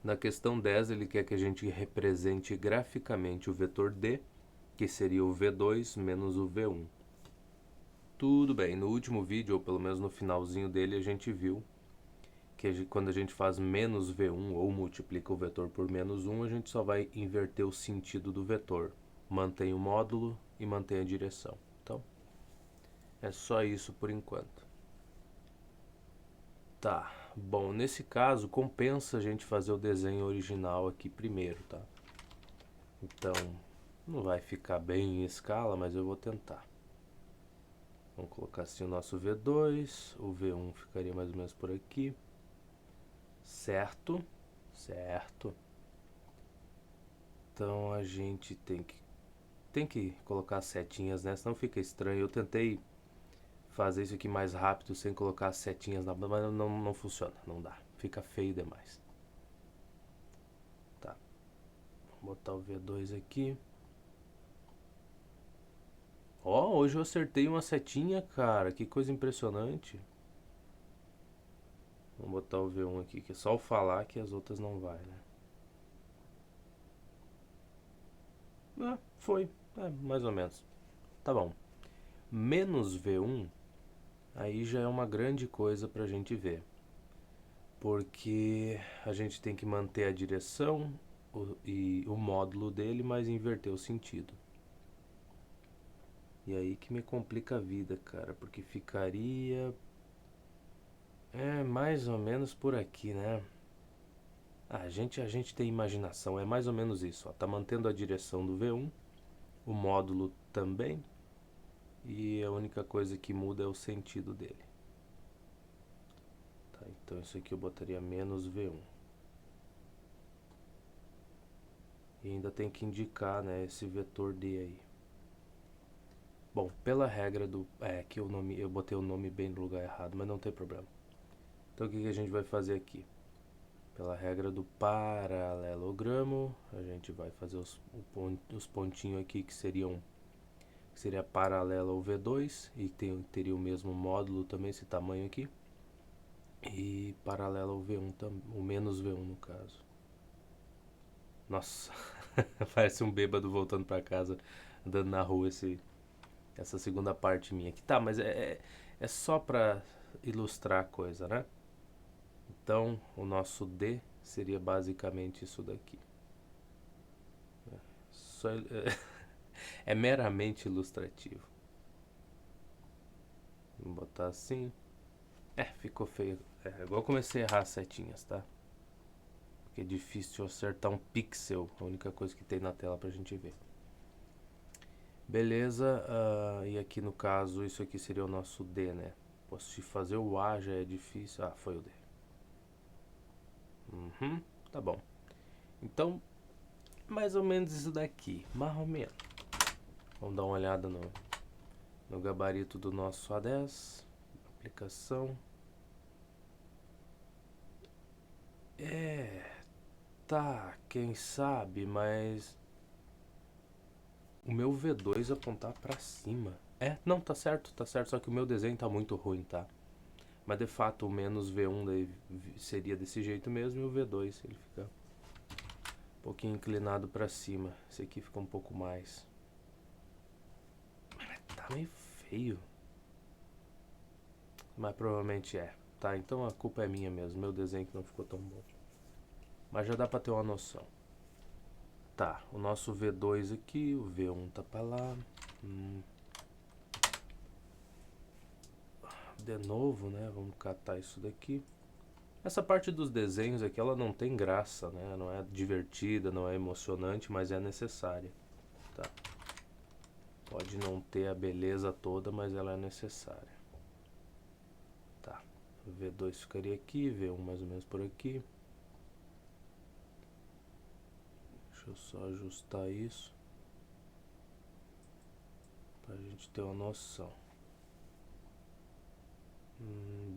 Na questão 10, ele quer que a gente represente graficamente o vetor D, que seria o V2 menos o V1. Tudo bem, no último vídeo, ou pelo menos no finalzinho dele, a gente viu que quando a gente faz menos V1 ou multiplica o vetor por menos 1, a gente só vai inverter o sentido do vetor. Mantém o módulo e mantém a direção. Então, é só isso por enquanto. Tá, bom, nesse caso compensa a gente fazer o desenho original aqui primeiro, tá? Então, não vai ficar bem em escala, mas eu vou tentar. Vamos colocar assim o nosso V2, o V1 ficaria mais ou menos por aqui. Certo, certo. Então a gente tem que colocar setinhas, né? Senão fica estranho. Eu tentei fazer isso aqui mais rápido sem colocar as setinhas na banda, mas não funciona, não dá. Fica feio demais. Tá. Vou botar o V2 aqui. Ó, hoje eu acertei uma setinha, cara. Que coisa impressionante. Vamos botar o V1 aqui, que é só o falar que as outras não vai, né? Ah, foi. É, mais ou menos. Tá bom. Menos V1, aí já é uma grande coisa pra gente ver. Porque a gente tem que manter a direção e o módulo dele, mas inverter o sentido. E aí que me complica a vida, cara, porque ficaria mais ou menos por aqui, né? A gente tem imaginação, é mais ou menos isso, ó. Tá mantendo a direção do V1, o módulo também, e a única coisa que muda é o sentido dele. Tá, então isso aqui eu botaria menos V1. E ainda tem que indicar, né, esse vetor D aí. Bom, pela regra do... que o nome, eu botei o nome bem no lugar errado, mas não tem problema. Então o que a gente vai fazer aqui? Pela regra do paralelogramo, a gente vai fazer os pontinhos aqui que seria paralelo ao V2 e teria o mesmo módulo também, esse tamanho aqui. E paralelo ao V1, o menos V1 no caso. Nossa, parece um bêbado voltando pra casa, andando na rua essa segunda parte minha aqui. Tá, mas é só pra ilustrar a coisa, né? Então, o nosso D seria basicamente isso daqui. Só, é meramente ilustrativo. Vou botar assim. Ficou feio. Igual eu comecei a errar as setinhas, tá? Porque é difícil acertar um pixel, a única coisa que tem na tela pra gente ver. Beleza, e aqui no caso, isso aqui seria o nosso D, né? Pô, se fazer o A já é difícil. Ah, foi o D. Tá bom. Então, mais ou menos isso daqui. Mais ou menos. Vamos dar uma olhada no gabarito do nosso A10. Aplicação. Tá, quem sabe, mas o meu V2 apontar pra cima. Não, tá certo, só que o meu desenho tá muito ruim, tá? Mas de fato o menos V1 daí seria desse jeito mesmo e o V2 ele fica um pouquinho inclinado pra cima. Esse aqui fica um pouco mais. Mas tá meio feio. Mas provavelmente é. Tá, então a culpa é minha mesmo, meu desenho que não ficou tão bom. Mas já dá pra ter uma noção. Tá, o nosso V2 aqui, o V1 tá pra lá. De novo, né? Vamos catar isso daqui. Essa parte dos desenhos aqui, ela não tem graça, né? Não é divertida, não é emocionante, mas é necessária. Tá? Pode não ter a beleza toda, mas ela é necessária. Tá. V2 ficaria aqui, V1 mais ou menos por aqui. Deixa eu só ajustar isso pra gente ter uma noção.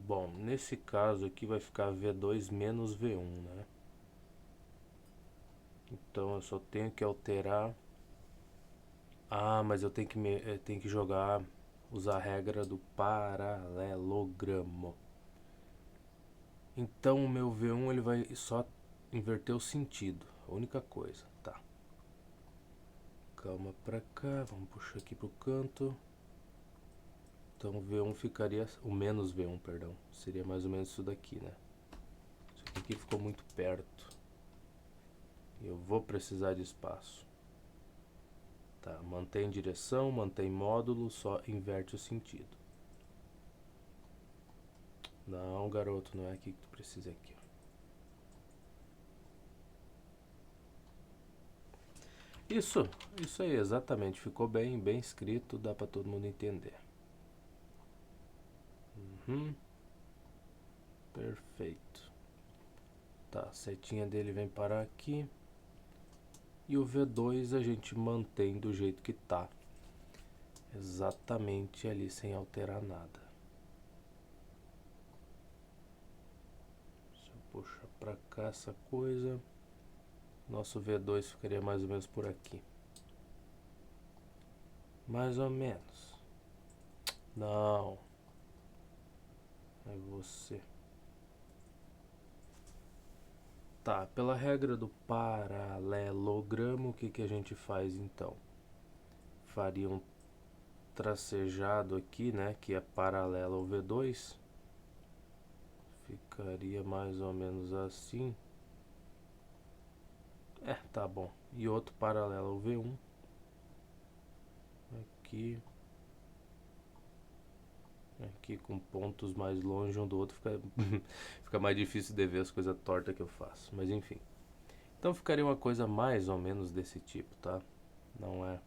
Bom, nesse caso aqui vai ficar V2 menos V1, né? Então eu só tenho que alterar. Mas eu tenho que usar a regra do paralelogramo. Então o meu V1 ele vai só inverter o sentido, a única coisa, tá. Calma pra cá, vamos puxar aqui pro canto. Então o V1 ficaria, o menos V1, perdão, seria mais ou menos isso daqui, né? Isso aqui ficou muito perto. E eu vou precisar de espaço. Tá, mantém direção, mantém módulo, só inverte o sentido. Não, garoto, não é aqui que tu precisa, aqui, ó. Isso aí, exatamente. Ficou bem escrito, dá pra todo mundo entender. Perfeito. Tá, a setinha dele vem parar aqui. E o V2 a gente mantém do jeito que tá. Exatamente ali, sem alterar nada. Se eu puxar pra cá essa coisa, nosso V2 ficaria mais ou menos por aqui. Mais ou menos. Não. É você. Tá, pela regra do paralelogramo, o que a gente faz então? Faria um tracejado aqui, né, que é paralelo ao V2. Ficaria mais ou menos assim. Tá bom. E outro paralelo ao V1. Aqui. Aqui com pontos mais longe um do outro, fica mais difícil de ver as coisas tortas que eu faço. Mas enfim. Então ficaria uma coisa mais ou menos desse tipo, tá? Não é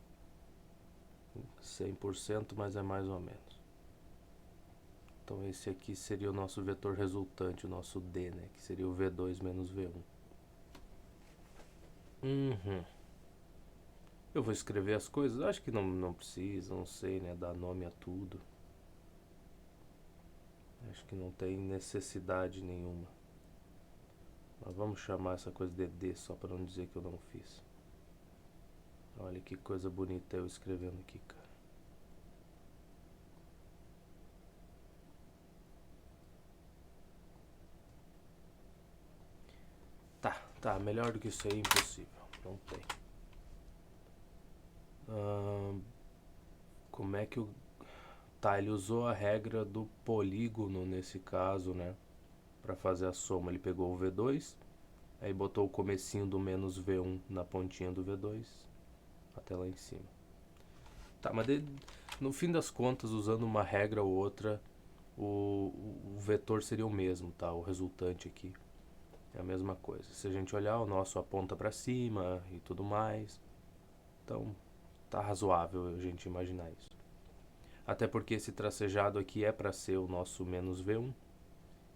100%, mas é mais ou menos. Então esse aqui seria o nosso vetor resultante, o nosso D, né? Que seria o V2 menos V1. Eu vou escrever as coisas? Acho que não precisa, não sei, né? Dar nome a tudo. Acho que não tem necessidade nenhuma. Mas vamos chamar essa coisa de D só para não dizer que eu não fiz. Olha que coisa bonita eu escrevendo aqui, cara. Tá, melhor do que isso aí é impossível. Não tem. Como é que o... Tá, ele usou a regra do polígono nesse caso, né? Pra fazer a soma, ele pegou o V2, aí botou o comecinho do menos V1 na pontinha do V2, até lá em cima. Tá, mas no fim das contas, usando uma regra ou outra, o vetor seria o mesmo, tá? O resultante aqui é a mesma coisa. Se a gente olhar, o nosso aponta para cima e tudo mais. Então, tá razoável a gente imaginar isso. Até porque esse tracejado aqui é para ser o nosso menos V1.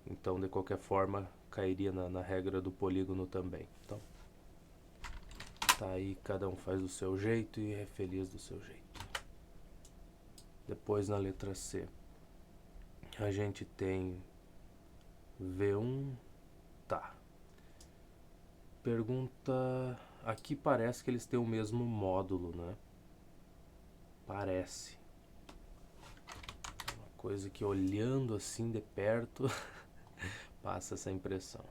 Então, de qualquer forma, cairia na regra do polígono também. Então, tá aí, cada um faz do seu jeito e é feliz do seu jeito. Depois, na letra C, a gente tem V1, tá. Pergunta... Aqui parece que eles têm o mesmo módulo, né? Parece. Uma coisa que olhando assim de perto passa essa impressão.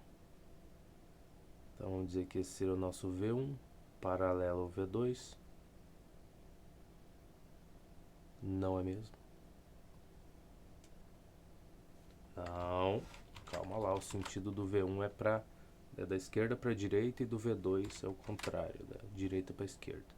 Então vamos dizer que esse seria o nosso V1, paralelo ao V2. Não é mesmo? Não. Calma lá, o sentido do V1 é da esquerda para a direita e do V2 é o contrário, da direita para a esquerda.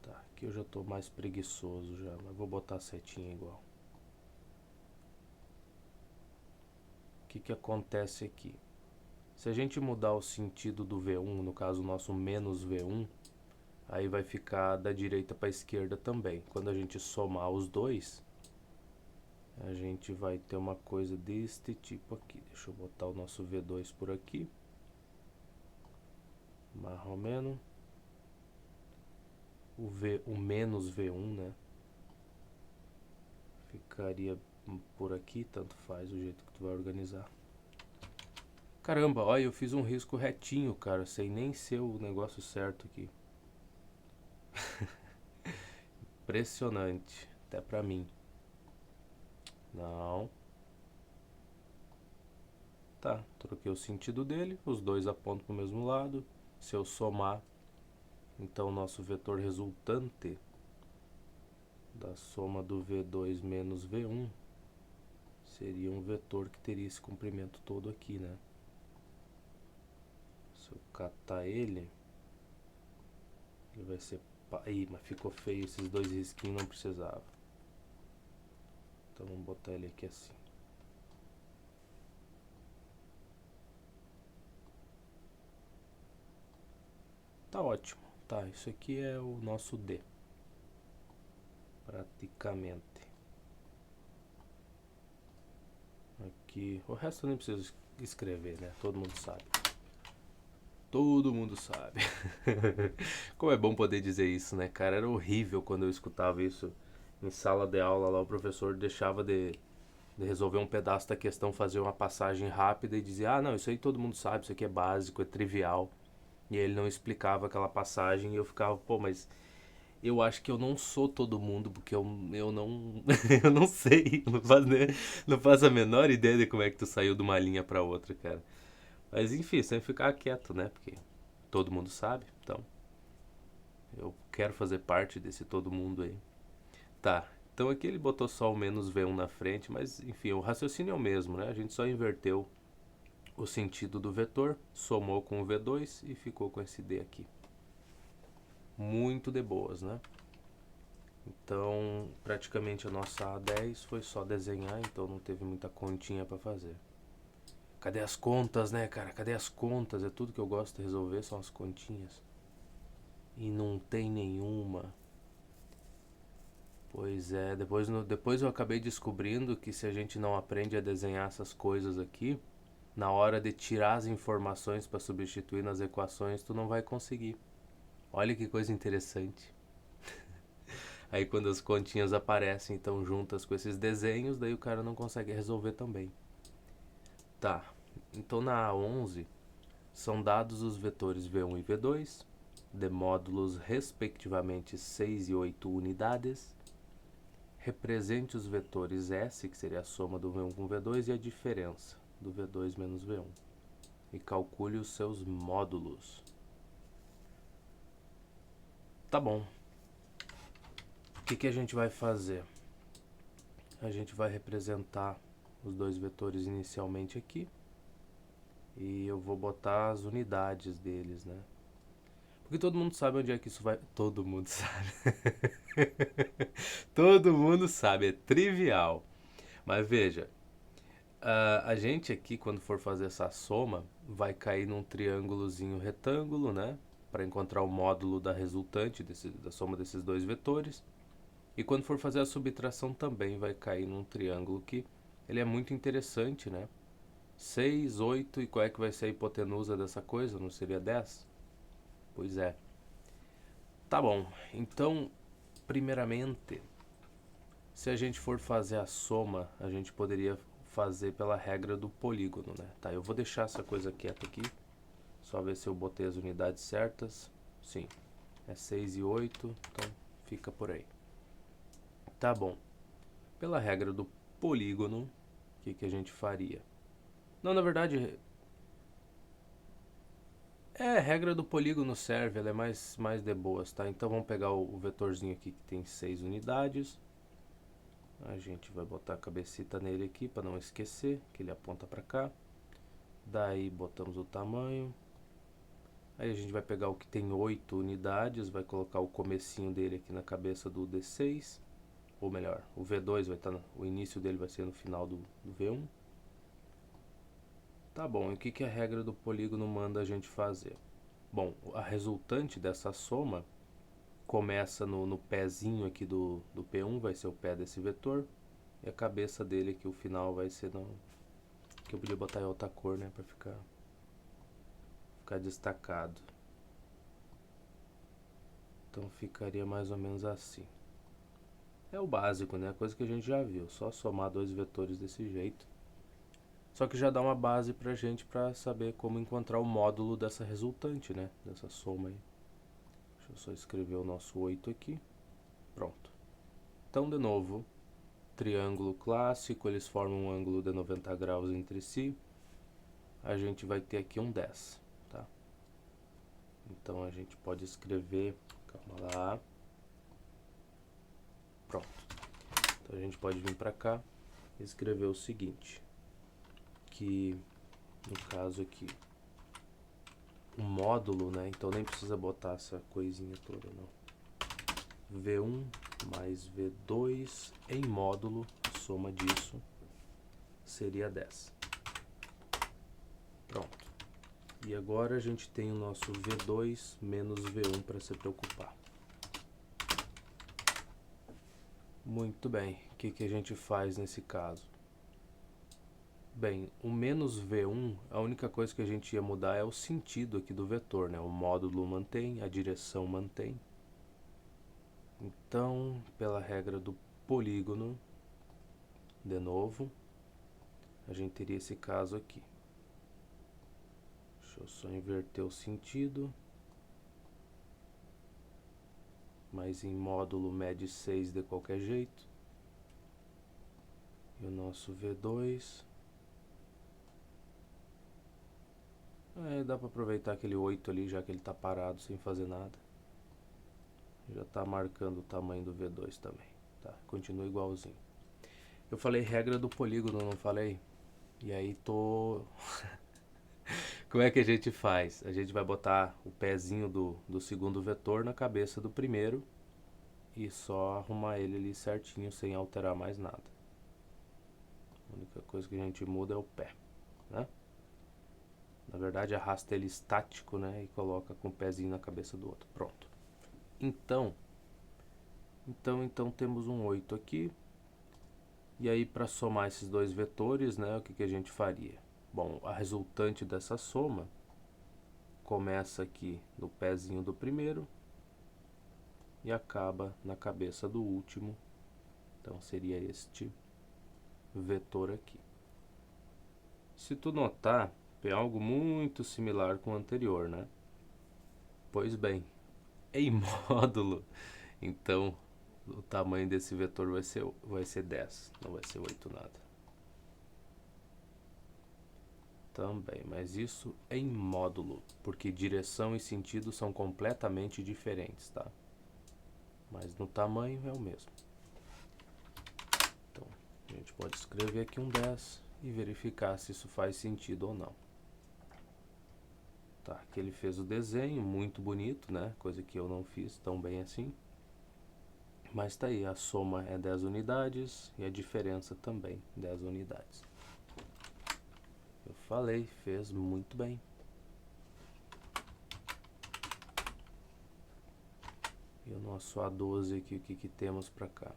Tá, aqui eu já estou mais preguiçoso já, mas vou botar a setinha igual. O que acontece aqui? Se a gente mudar o sentido do V1, no caso o nosso menos V1, aí vai ficar da direita para a esquerda também. Quando a gente somar os dois, a gente vai ter uma coisa deste tipo aqui. Deixa eu botar o nosso V2 por aqui. Mais ou menos. O menos V1, né? Ficaria por aqui, tanto faz o jeito que tu vai organizar. Caramba, olha, eu fiz um risco retinho, cara, sem nem ser o negócio certo aqui. Impressionante. Até pra mim. Não. Tá, troquei o sentido dele, os dois apontam para o mesmo lado. Se eu somar, então o nosso vetor resultante da soma do V2 menos V1 seria um vetor que teria esse comprimento todo aqui, né? Se eu catar ele vai ser... Ih, mas ficou feio esses dois risquinhos, não precisava. Então vamos botar ele aqui assim. Tá ótimo. Tá, isso aqui é o nosso D. Praticamente. Aqui, o resto eu nem preciso escrever, né? Todo mundo sabe. Todo mundo sabe. Como é bom poder dizer isso, né, cara? Era horrível quando eu escutava isso em sala de aula lá. O professor deixava de resolver um pedaço da questão, fazer uma passagem rápida e dizia: ah, não, isso aí todo mundo sabe, isso aqui é básico, é trivial. E ele não explicava aquela passagem e eu ficava, pô, mas eu acho que eu não sou todo mundo, porque eu não eu não sei, não faço a menor ideia de como é que tu saiu de uma linha pra outra, cara. Mas enfim, sempre ficar quieto, né? Porque todo mundo sabe, então eu quero fazer parte desse todo mundo aí. Tá, então aqui ele botou só o menos V1 na frente, mas enfim, o raciocínio é o mesmo, né? A gente só inverteu o sentido do vetor, somou com o V2 e ficou com esse D aqui. Muito de boas, né? Então, praticamente a nossa A10 foi só desenhar, então não teve muita continha pra fazer. Cadê as contas, né, cara? Cadê as contas? É tudo que eu gosto de resolver, são as continhas. E não tem nenhuma. Pois é, depois eu acabei descobrindo que se a gente não aprende a desenhar essas coisas aqui, na hora de tirar as informações para substituir nas equações, tu não vai conseguir. Olha que coisa interessante. Aí quando as continhas aparecem então juntas com esses desenhos, daí o cara não consegue resolver também. Tá, então na A11 são dados os vetores V1 e V2, de módulos respectivamente 6 e 8 unidades. Represente os vetores S, que seria a soma do V1 com o V2, e a diferença do V2 menos V1. E calcule os seus módulos. Tá bom. O que a gente vai fazer? A gente vai representar os dois vetores inicialmente aqui. E eu vou botar as unidades deles, né? Porque todo mundo sabe onde é que isso vai... Todo mundo sabe. Todo mundo sabe, é trivial. Mas veja, a gente aqui, quando for fazer essa soma, vai cair num triângulozinho retângulo, né? Para encontrar o módulo da resultante da soma desses dois vetores. E quando for fazer a subtração também vai cair num triângulo que ele é muito interessante, né? 6, 8 e qual é que vai ser a hipotenusa dessa coisa? Não seria 10? Pois é. Tá bom, então, primeiramente, se a gente for fazer a soma, a gente poderia fazer pela regra do polígono, né? Tá, eu vou deixar essa coisa quieta aqui, só ver se eu botei as unidades certas. Sim, é 6 e 8, então fica por aí. Tá bom. Pela regra do polígono, o que a gente faria? Não, na verdade, a regra do polígono serve, ela é mais de boas, tá? Então vamos pegar o vetorzinho aqui que tem 6 unidades. A gente vai botar a cabecita nele aqui para não esquecer que ele aponta para cá. Daí botamos o tamanho. Aí a gente vai pegar o que tem 8 unidades, vai colocar o comecinho dele aqui na cabeça do D6. Ou melhor, o V2 vai estar, o início dele vai ser no final do V1. Tá bom, e o que a regra do polígono manda a gente fazer? Bom, a resultante dessa soma começa no pezinho aqui do P1, vai ser o pé desse vetor. E a cabeça dele aqui, o final, vai ser no... que eu podia botar em outra cor, né, pra ficar destacado. Então ficaria mais ou menos assim. É o básico, né, a coisa que a gente já viu, só somar dois vetores desse jeito. Só que já dá uma base pra gente pra saber como encontrar o módulo dessa resultante, né, dessa soma aí. Deixa eu só escrever o nosso 8 aqui. Pronto. Então, de novo, triângulo clássico, eles formam um ângulo de 90 graus entre si. A gente vai ter aqui um 10, tá? Então a gente pode escrever, calma lá. Pronto. Então a gente pode vir para cá e escrever o seguinte, que no caso aqui, o módulo, né? Então nem precisa botar essa coisinha toda, não. V1 mais V2 em módulo, a soma disso seria 10. Pronto. E agora a gente tem o nosso V2 menos V1 para se preocupar. Muito bem. O que a gente faz nesse caso? Bem, o menos V1, a única coisa que a gente ia mudar é o sentido aqui do vetor, né? O módulo mantém, a direção mantém. Então, pela regra do polígono, de novo, a gente teria esse caso aqui. Deixa eu só inverter o sentido. Mas em módulo mede 6 de qualquer jeito. E o nosso V2... dá para aproveitar aquele 8 ali, já que ele está parado sem fazer nada. Já está marcando o tamanho do V2 também. Tá? Continua igualzinho. Eu falei regra do polígono, não falei? E aí tô... Como é que a gente faz? A gente vai botar o pezinho do segundo vetor na cabeça do primeiro e só arrumar ele ali certinho, sem alterar mais nada. A única coisa que a gente muda é o pé, né? Na verdade, arrasta ele estático, né? E coloca com o pezinho na cabeça do outro. Pronto. Então temos um 8 aqui. E aí, para somar esses dois vetores, né? O que a gente faria? Bom, a resultante dessa soma começa aqui no pezinho do primeiro e acaba na cabeça do último. Então, seria este vetor aqui. Se tu notar, é algo muito similar com o anterior, né? Pois bem, em módulo, então o tamanho desse vetor vai ser 10, não vai ser 8 nada. Também, mas isso em módulo, porque direção e sentido são completamente diferentes, tá? Mas no tamanho é o mesmo. Então, a gente pode escrever aqui um 10 e verificar se isso faz sentido ou não. Tá, aqui ele fez o desenho, muito bonito, né? Coisa que eu não fiz tão bem assim. Mas tá aí, a soma é 10 unidades e a diferença também 10 unidades. Eu falei, fez muito bem. E o nosso A12 aqui, o que temos para cá?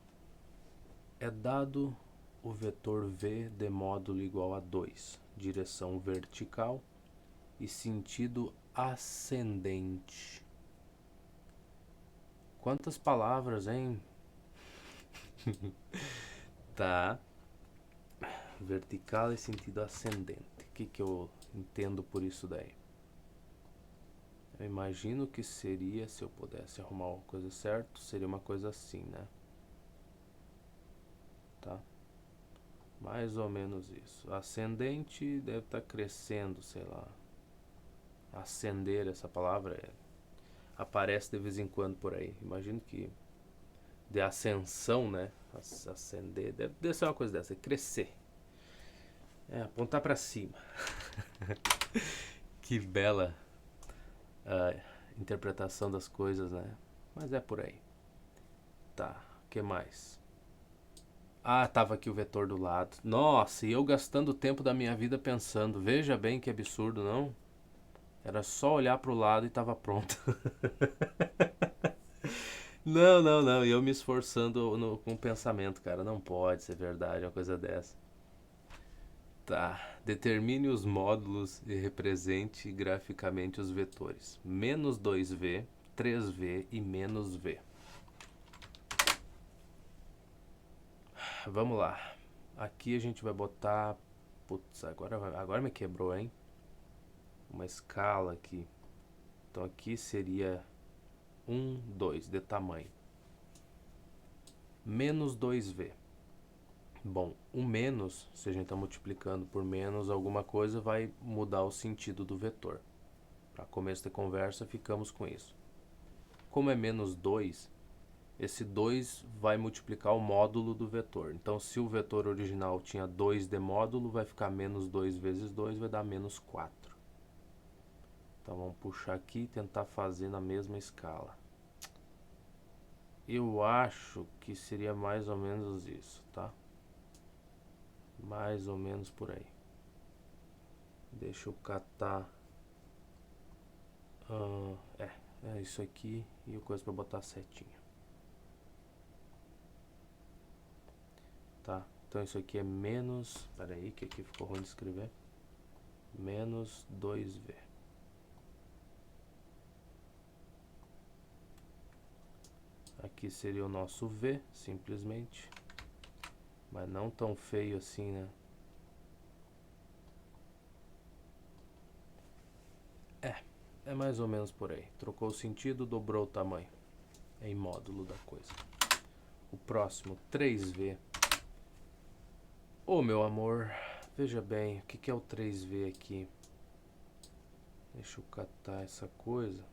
É dado o vetor V de módulo igual a 2, direção vertical e sentido ascendente. Quantas palavras, hein? Tá. Vertical e sentido ascendente. O que eu entendo por isso daí? Eu imagino que seria, se eu pudesse arrumar uma coisa certa, seria uma coisa assim, né? Tá? Mais ou menos isso. Ascendente deve estar crescendo, sei lá. Ascender, essa palavra aparece de vez em quando por aí. Imagino que de ascensão, né? Ascender, deve ser uma coisa dessa, crescer. Apontar para cima. Que bela interpretação das coisas, né? Mas é por aí. Tá, o que mais? Tava aqui o vetor do lado. Nossa, e eu gastando tempo da minha vida pensando. Veja bem que absurdo, não? Era só olhar pro lado e tava pronto. Não. E eu me esforçando com o pensamento, cara. Não pode ser verdade uma coisa dessa. Tá. Determine os módulos e represente graficamente os vetores. Menos 2V, 3V e menos V. Vamos lá. Aqui a gente vai botar... Putz, agora me quebrou, hein? Uma escala aqui. Então aqui seria 1, 2 de tamanho. Menos 2v. Bom, o menos, se a gente está multiplicando por menos alguma coisa, vai mudar o sentido do vetor. Para começo da conversa, ficamos com isso. Como é menos 2, esse 2 vai multiplicar o módulo do vetor. Então, se o vetor original tinha 2 de módulo, vai ficar menos 2 vezes 2, vai dar menos 4. Então, vamos puxar aqui e tentar fazer na mesma escala. Eu acho que seria mais ou menos isso, tá? Mais ou menos por aí. Deixa eu catar. É isso aqui e o coisa para botar setinha. Tá, então isso aqui é menos, pera aí que aqui ficou ruim de escrever, menos 2v. Aqui seria o nosso v, simplesmente, mas não tão feio assim, né? É mais ou menos por aí. Trocou o sentido, dobrou o tamanho em módulo da coisa. O próximo, 3v. Ô, meu amor, veja bem, o que é o 3v aqui? Deixa eu catar essa coisa.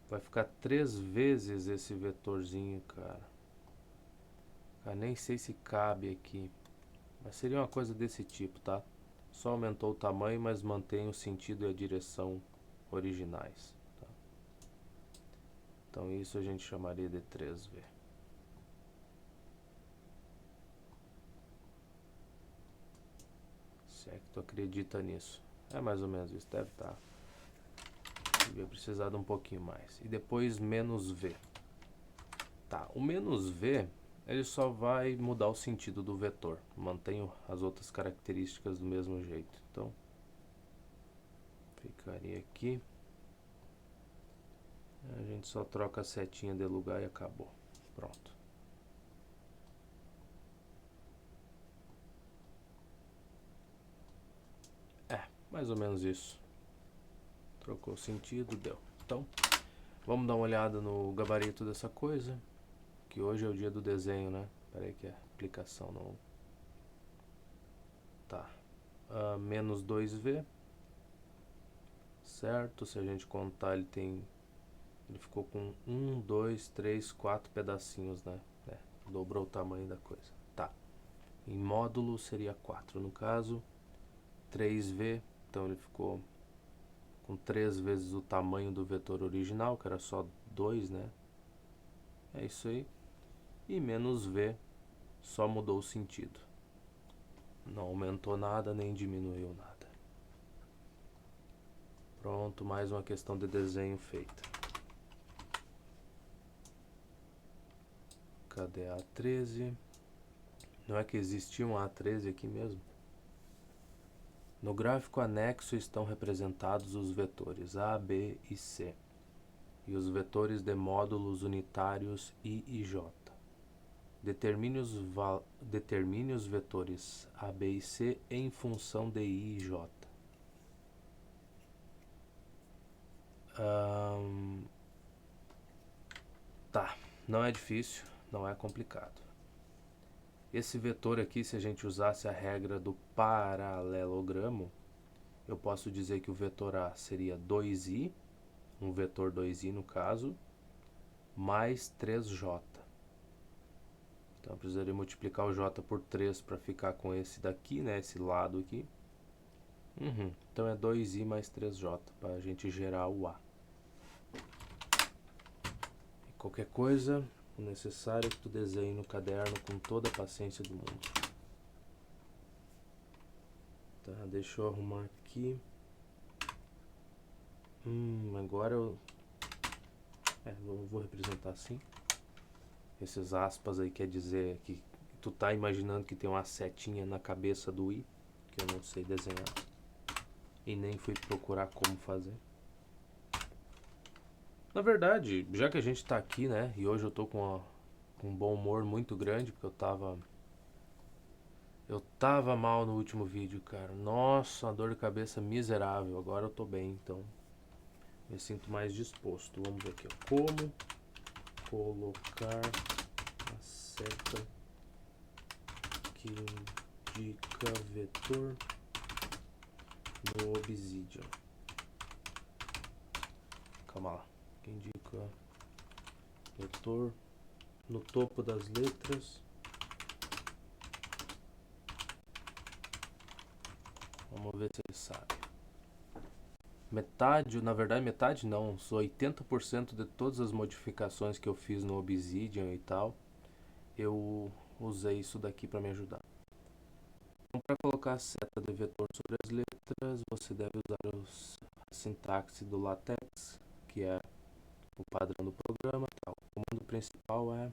Vai ficar 3 vezes esse vetorzinho, cara. Nem sei se cabe aqui. Mas seria uma coisa desse tipo, tá? Só aumentou o tamanho, mas mantém o sentido e a direção originais. Tá? Então isso a gente chamaria de 3v. Se é que tu acredita nisso. É mais ou menos isso, deve estar. Devia precisar de um pouquinho mais. E depois menos v. Tá, o menos v, ele só vai mudar o sentido do vetor. Mantém as outras características do mesmo jeito. Então, ficaria aqui. A gente só troca a setinha de lugar e acabou. Pronto. Mais ou menos isso. Trocou o sentido, deu. Então, vamos dar uma olhada no gabarito dessa coisa. Que hoje é o dia do desenho, né? Espera aí que a aplicação não... Tá. Menos 2v. Certo? Se a gente contar, ele ficou com 1, 2, 3, 4 pedacinhos, né? Dobrou o tamanho da coisa. Tá. Em módulo seria 4. No caso, 3v. Então ele ficou com 3 vezes o tamanho do vetor original, que era só 2, né? É isso aí. E menos v só mudou o sentido. Não aumentou nada, nem diminuiu nada. Pronto, mais uma questão de desenho feita. Cadê a A13? Não é que existia um A13 aqui mesmo? No gráfico anexo estão representados os vetores A, B e C, e os vetores de módulos unitários I e J. Determine os vetores A, B e C em função de I e J. Tá, não é difícil, não é complicado. Esse vetor aqui, se a gente usasse a regra do paralelogramo, eu posso dizer que o vetor A seria 2i, um vetor 2i no caso, mais 3j. Então eu precisaria multiplicar o j por 3 para ficar com esse daqui, né, esse lado aqui. Então é 2i mais 3j, para a gente gerar o A. E qualquer coisa... O necessário é que tu desenhe no caderno com toda a paciência do mundo. Tá, deixa eu arrumar aqui. Agora eu... vou representar assim. Esses aspas aí quer dizer que tu tá imaginando que tem uma setinha na cabeça do I, que eu não sei desenhar. E nem fui procurar como fazer. Na verdade, já que a gente tá aqui, né, e hoje eu tô com um bom humor muito grande, porque eu tava mal no último vídeo, cara. Nossa, uma dor de cabeça miserável. Agora eu tô bem, então me sinto mais disposto. Vamos ver aqui, ó. Como colocar seta que indica vetor no Obsidian. Calma lá. Que indica vetor no topo das letras. Vamos ver se ele sabe. Metade, na verdade metade não, só 80% de todas as modificações que eu fiz no Obsidian e tal, eu usei isso daqui para me ajudar. Então, para colocar a seta de vetor sobre as letras, você deve usar a sintaxe do LaTeX, que é o padrão do programa. Tá? O comando principal é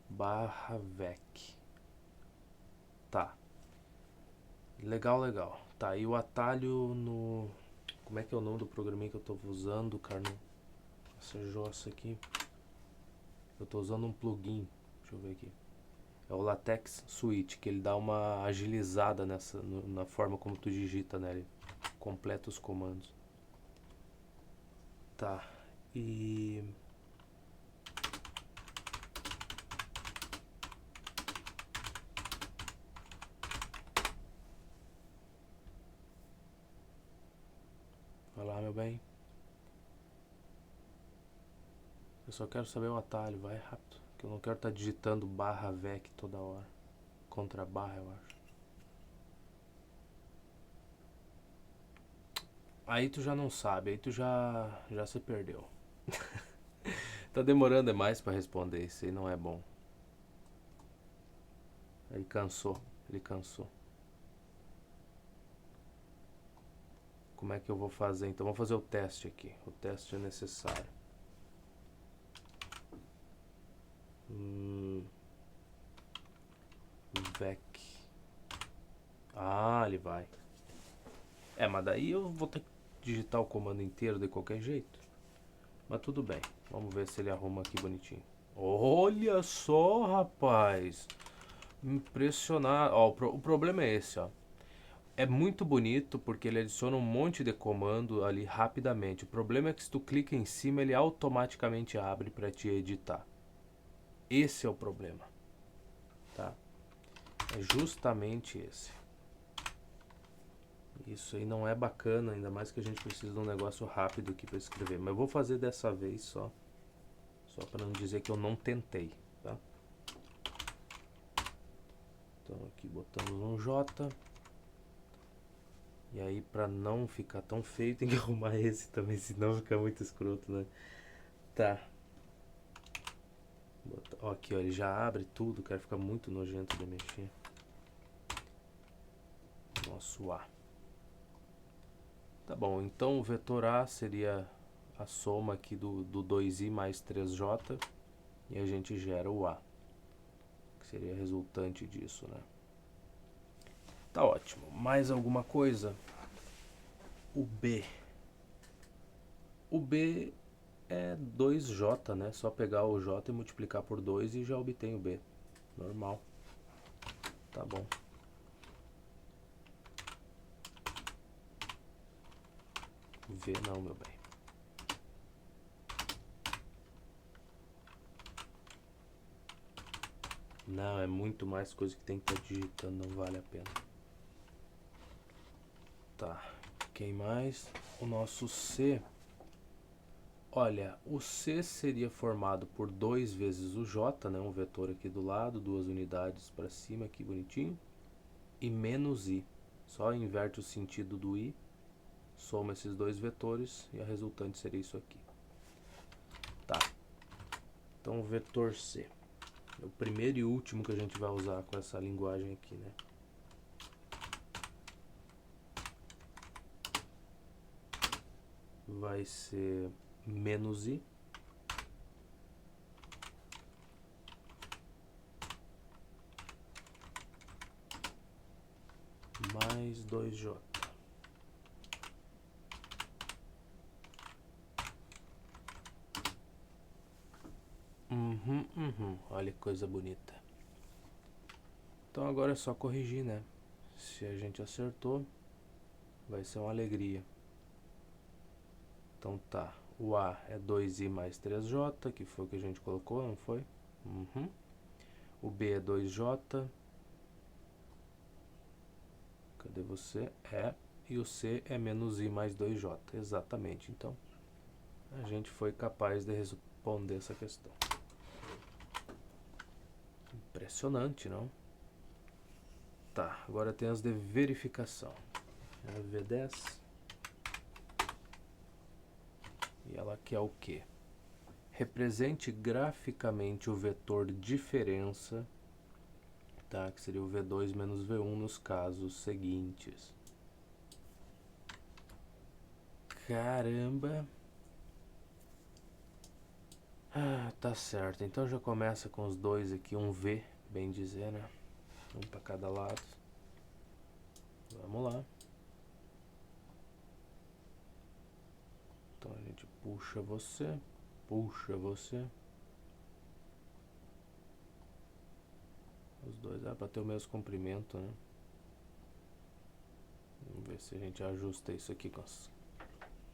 /vec. Tá. Legal, legal. Tá, e o atalho no... Como é que é o nome do programinha que eu tô usando, cara? Essa jossa aqui. Eu tô usando um plugin. Deixa eu ver aqui. É o LaTeX Switch, que ele dá uma agilizada na forma como tu digita, né? Ele completa os comandos. Tá. E... vai lá, meu bem. Eu só quero saber o atalho, vai rápido. Que eu não quero estar digitando /vec toda hora. Contra barra, eu acho. Aí tu já não sabe, aí tu já se perdeu. Tá demorando demais pra responder, isso aí não é bom. Ele cansou, ele cansou. Como é que eu vou fazer? Então vamos fazer o teste aqui. O teste é necessário. Vec. Ah, ele vai. É, mas daí eu vou ter que digitar o comando inteiro de qualquer jeito. Mas tudo bem. Vamos ver se ele arruma aqui bonitinho. Olha só, rapaz. Impressionado. Ó, o problema é esse, ó. É muito bonito porque ele adiciona um monte de comando ali rapidamente. O problema é que se tu clica em cima, ele automaticamente abre para te editar. Esse é o problema, tá? É justamente esse. Isso aí não é bacana, ainda mais que a gente precisa de um negócio rápido aqui para escrever. Mas eu vou fazer dessa vez só para não dizer que eu não tentei, tá? Então aqui botamos um J. E aí para não ficar tão feio tem que arrumar esse também, senão fica muito escroto, né? Tá. Ó, aqui ó, ele já abre tudo, cara, fica muito nojento de mexer. Nosso A. Tá bom, então o vetor A seria a soma aqui do 2i mais 3j e a gente gera o A, que seria a resultante disso, né? Tá ótimo. Mais alguma coisa? O B. O B é 2j, né? Só pegar o j e multiplicar por 2 e já obtém o B. Normal. Tá bom. V não, meu bem. Não, é muito mais coisa que tem que estar digitando, não vale a pena. Tá, quem mais? O nosso C. Olha, o C seria formado por 2 vezes o J, né? Um vetor aqui do lado, 2 unidades para cima, aqui bonitinho. E menos I. Só inverte o sentido do I, soma esses dois vetores e a resultante seria isso aqui. Tá, então o vetor C. É o primeiro e último que a gente vai usar com essa linguagem aqui, né? Vai ser menos I mais 2j. Olha que coisa bonita. Então agora é só corrigir, né? Se a gente acertou, vai ser uma alegria. Então tá, o A é 2i mais 3j, que foi o que a gente colocou, não foi? O B é 2J. Cadê você? E o C é menos I mais 2J. Exatamente. Então, a gente foi capaz de responder essa questão. Impressionante, não? Tá, agora tem as de verificação. É a V10. E ela quer o quê? Represente graficamente o vetor diferença, tá? Que seria o V2 menos V1 nos casos seguintes. Caramba! Ah, tá certo. Então já começa com os dois aqui, um V, bem dizer, né? Um para cada lado. Vamos lá. Então a gente puxa você. Os dois para ter o mesmo comprimento, né? Vamos ver se a gente ajusta isso aqui com as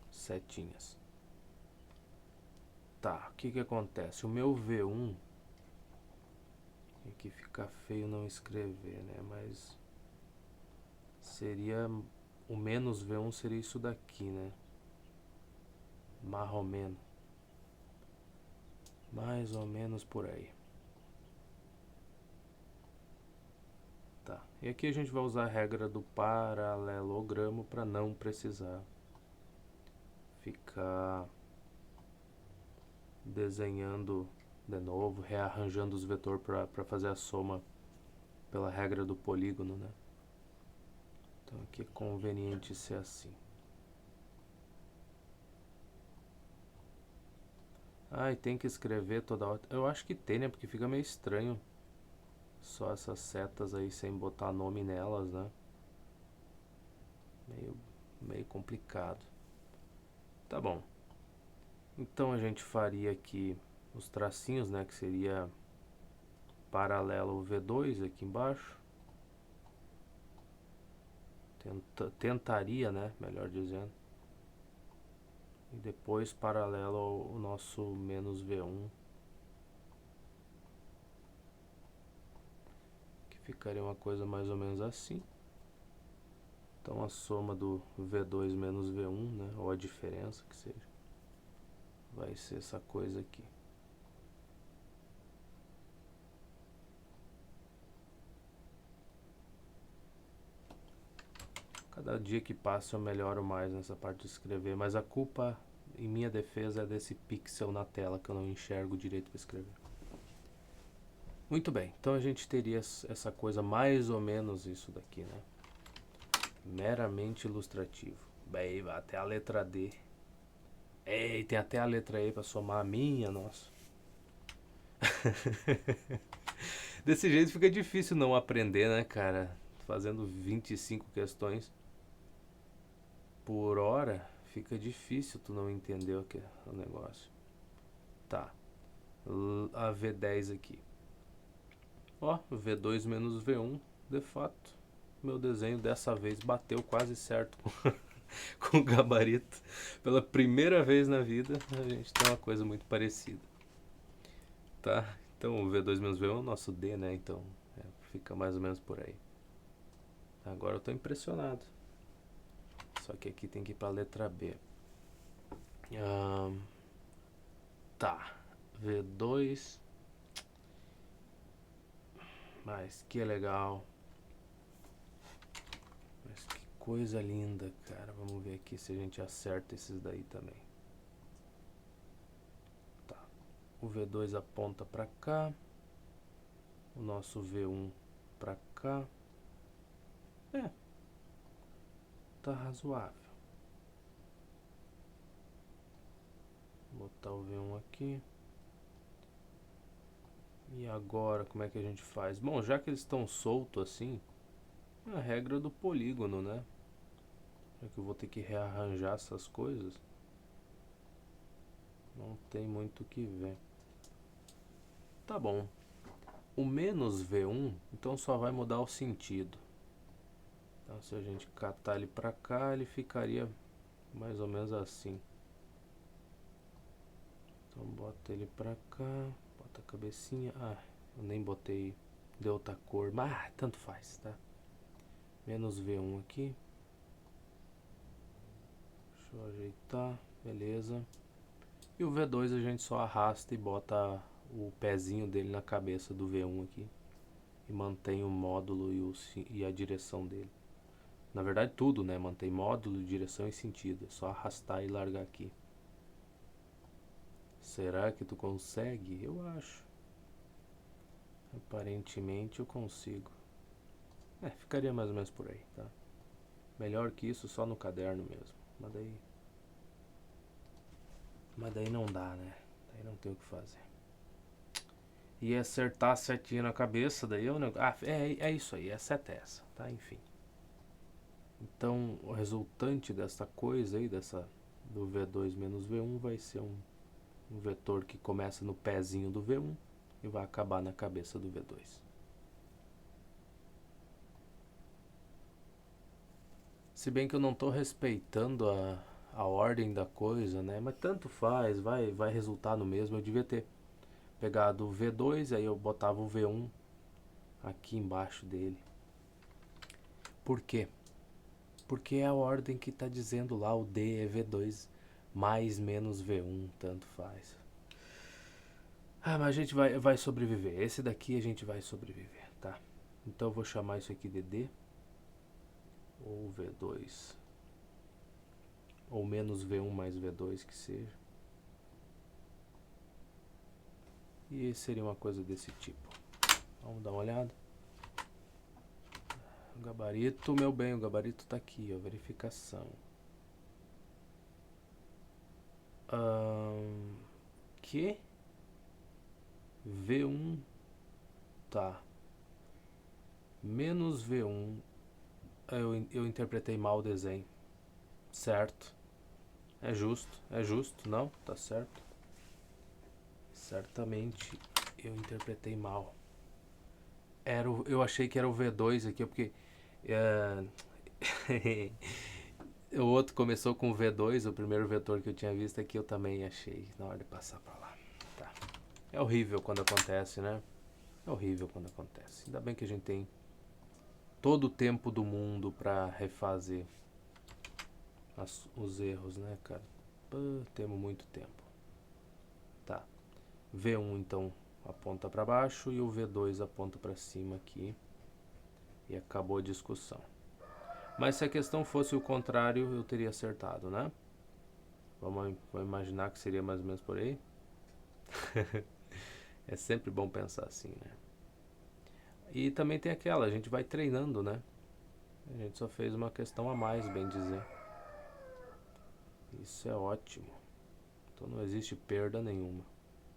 setinhas. Tá, o que acontece? O meu V1 aqui fica feio não escrever, né? Mas seria o menos V1 seria isso daqui, né? Mais ou menos por aí. Tá. E aqui a gente vai usar a regra do paralelogramo para não precisar ficar desenhando de novo, rearranjando os vetores para fazer a soma pela regra do polígono, né? Então aqui é conveniente ser assim. Ah, e tem que escrever toda hora. Eu acho que tem, né? Porque fica meio estranho só essas setas aí sem botar nome nelas, né? Meio complicado. Tá bom. Então a gente faria aqui os tracinhos, né? Que seria paralelo V2 aqui embaixo. Tentaria, né? Melhor dizendo. E depois paralelo ao nosso menos V1. Que ficaria uma coisa mais ou menos assim. Então a soma do V2 menos V1, né? Ou a diferença que seja. Vai ser essa coisa aqui. Cada dia que passa eu melhoro mais nessa parte de escrever, mas a culpa, em minha defesa, é desse pixel na tela que eu não enxergo direito para escrever. Muito bem, então a gente teria essa coisa mais ou menos isso daqui, né? Meramente ilustrativo. Bem, vai até a letra D. Ei, tem até a letra E para somar a minha, nossa. Desse jeito fica difícil não aprender, né, cara? Fazendo 25 questões por hora, fica difícil tu não entender o que é o negócio. Tá. A V10 aqui. Ó, V2 menos V1, de fato. Meu desenho dessa vez bateu quase certo com o gabarito. Pela primeira vez na vida, a gente tem uma coisa muito parecida. Tá? Então o V2 menos V1 é o nosso D, né? Então fica mais ou menos por aí. Agora eu tô impressionado. Só que aqui tem que ir pra letra B. Tá. V2. Mas que legal. Mas que coisa linda, cara. Vamos ver aqui se a gente acerta esses daí também. Tá. O V2 aponta pra cá. O nosso V1 pra cá. Tá razoável. Vou botar o V1 aqui. E agora, como é que a gente faz? Bom, já que eles estão soltos assim, é a regra do polígono, né? Já que eu vou ter que rearranjar essas coisas, não tem muito o que ver. Tá bom. O menos V1, então só vai mudar o sentido. Então, se a gente catar ele pra cá, ele ficaria mais ou menos assim. Então bota ele pra cá, bota a cabecinha. Ah, Eu nem botei de outra cor, mas tanto faz, tá? Menos V1 aqui. Deixa eu ajeitar, beleza. E o V2 a gente só arrasta e bota o pezinho dele na cabeça do V1 aqui. E mantém o módulo e a direção dele. Na verdade tudo, né? Mantém módulo, direção e sentido. É só arrastar e largar aqui. Será que tu consegue? Eu acho. Aparentemente eu consigo. Ficaria mais ou menos por aí, tá? Melhor que isso só no caderno mesmo. Mas daí não dá, né? Daí não tem o que fazer. E acertar certinho na cabeça, daí eu não. É isso aí, a seta é essa, tá? Enfim. Então o resultante dessa coisa aí, do V2 menos V1, vai ser um vetor que começa no pezinho do V1 e vai acabar na cabeça do V2. Se bem que eu não estou respeitando a ordem da coisa, né? Mas tanto faz, vai resultar no mesmo. Eu devia ter pegado o V2, aí eu botava o V1 aqui embaixo dele. Por quê? Porque é a ordem que está dizendo lá, o D é V2 mais menos V1, tanto faz. Mas a gente vai sobreviver. Esse daqui a gente vai sobreviver, tá? Então eu vou chamar isso aqui de D ou V2 ou menos V1 mais V2 que seja. E seria uma coisa desse tipo. Vamos dar uma olhada. O gabarito, meu bem, o gabarito tá aqui, ó, verificação. Que? V1, tá. Menos V1, eu interpretei mal o desenho. Certo. É justo, não? Tá certo. Certamente eu interpretei mal. Eu achei que era o V2 aqui, porque o outro começou com o V2, o primeiro vetor que eu tinha visto aqui eu também achei na hora de passar pra lá. Tá. É horrível quando acontece, né? É horrível quando acontece. Ainda bem que a gente tem todo o tempo do mundo pra refazer os erros, né, cara? Temos muito tempo. Tá. V1 então aponta para baixo e o V2 aponta para cima aqui. E acabou a discussão. Mas se a questão fosse o contrário, eu teria acertado, né? Vamos imaginar que seria mais ou menos por aí. É sempre bom pensar assim, né? E também tem aquela, a gente vai treinando, né? A gente só fez uma questão a mais, bem dizer. Isso é ótimo. Então não existe perda nenhuma.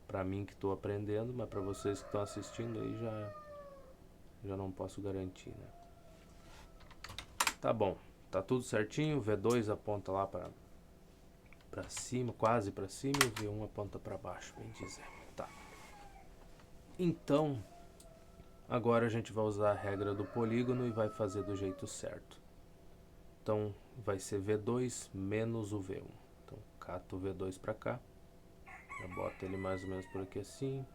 Pra mim que estou aprendendo, mas pra vocês que estão assistindo aí já não posso garantir, né? Tá bom, tá tudo certinho. V2 aponta lá pra cima, quase pra cima, e V1 aponta pra baixo, bem dizer. Tá. Então, agora a gente vai usar a regra do polígono e vai fazer do jeito certo. Então, vai ser V2 menos o V1. Então, cato o V2 pra cá. Já bota ele mais ou menos por aqui assim.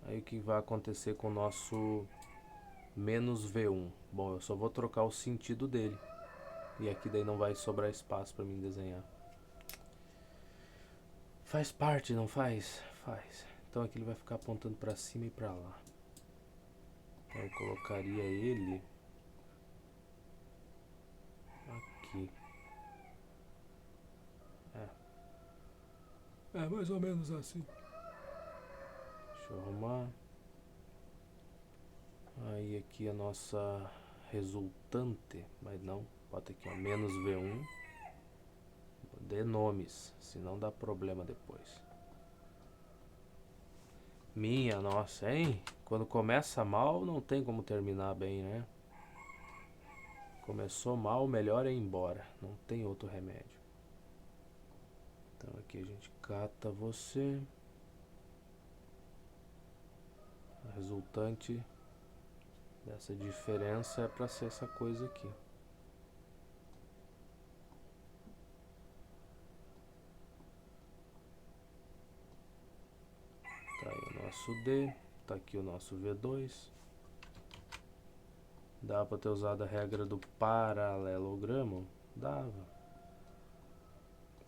Aí o que vai acontecer com o nosso menos V1? Bom, eu só vou trocar o sentido dele. E aqui daí não vai sobrar espaço pra mim desenhar. Faz parte, não faz? Faz. Então aqui ele vai ficar apontando pra cima e pra lá. Então eu colocaria ele aqui. É mais ou menos assim. Deixa eu arrumar. Aí aqui a nossa resultante, mas não, bota aqui ó, menos V1. Dê nomes, senão dá problema depois. Minha nossa, hein? Quando começa mal não tem como terminar bem, né? Começou mal, melhor é ir embora. Não tem outro remédio. Então aqui a gente cata você. A resultante dessa diferença é para ser essa coisa aqui. nosso D, tá aqui o nosso V2. Dá pra ter usado a regra do paralelogramo? Dava.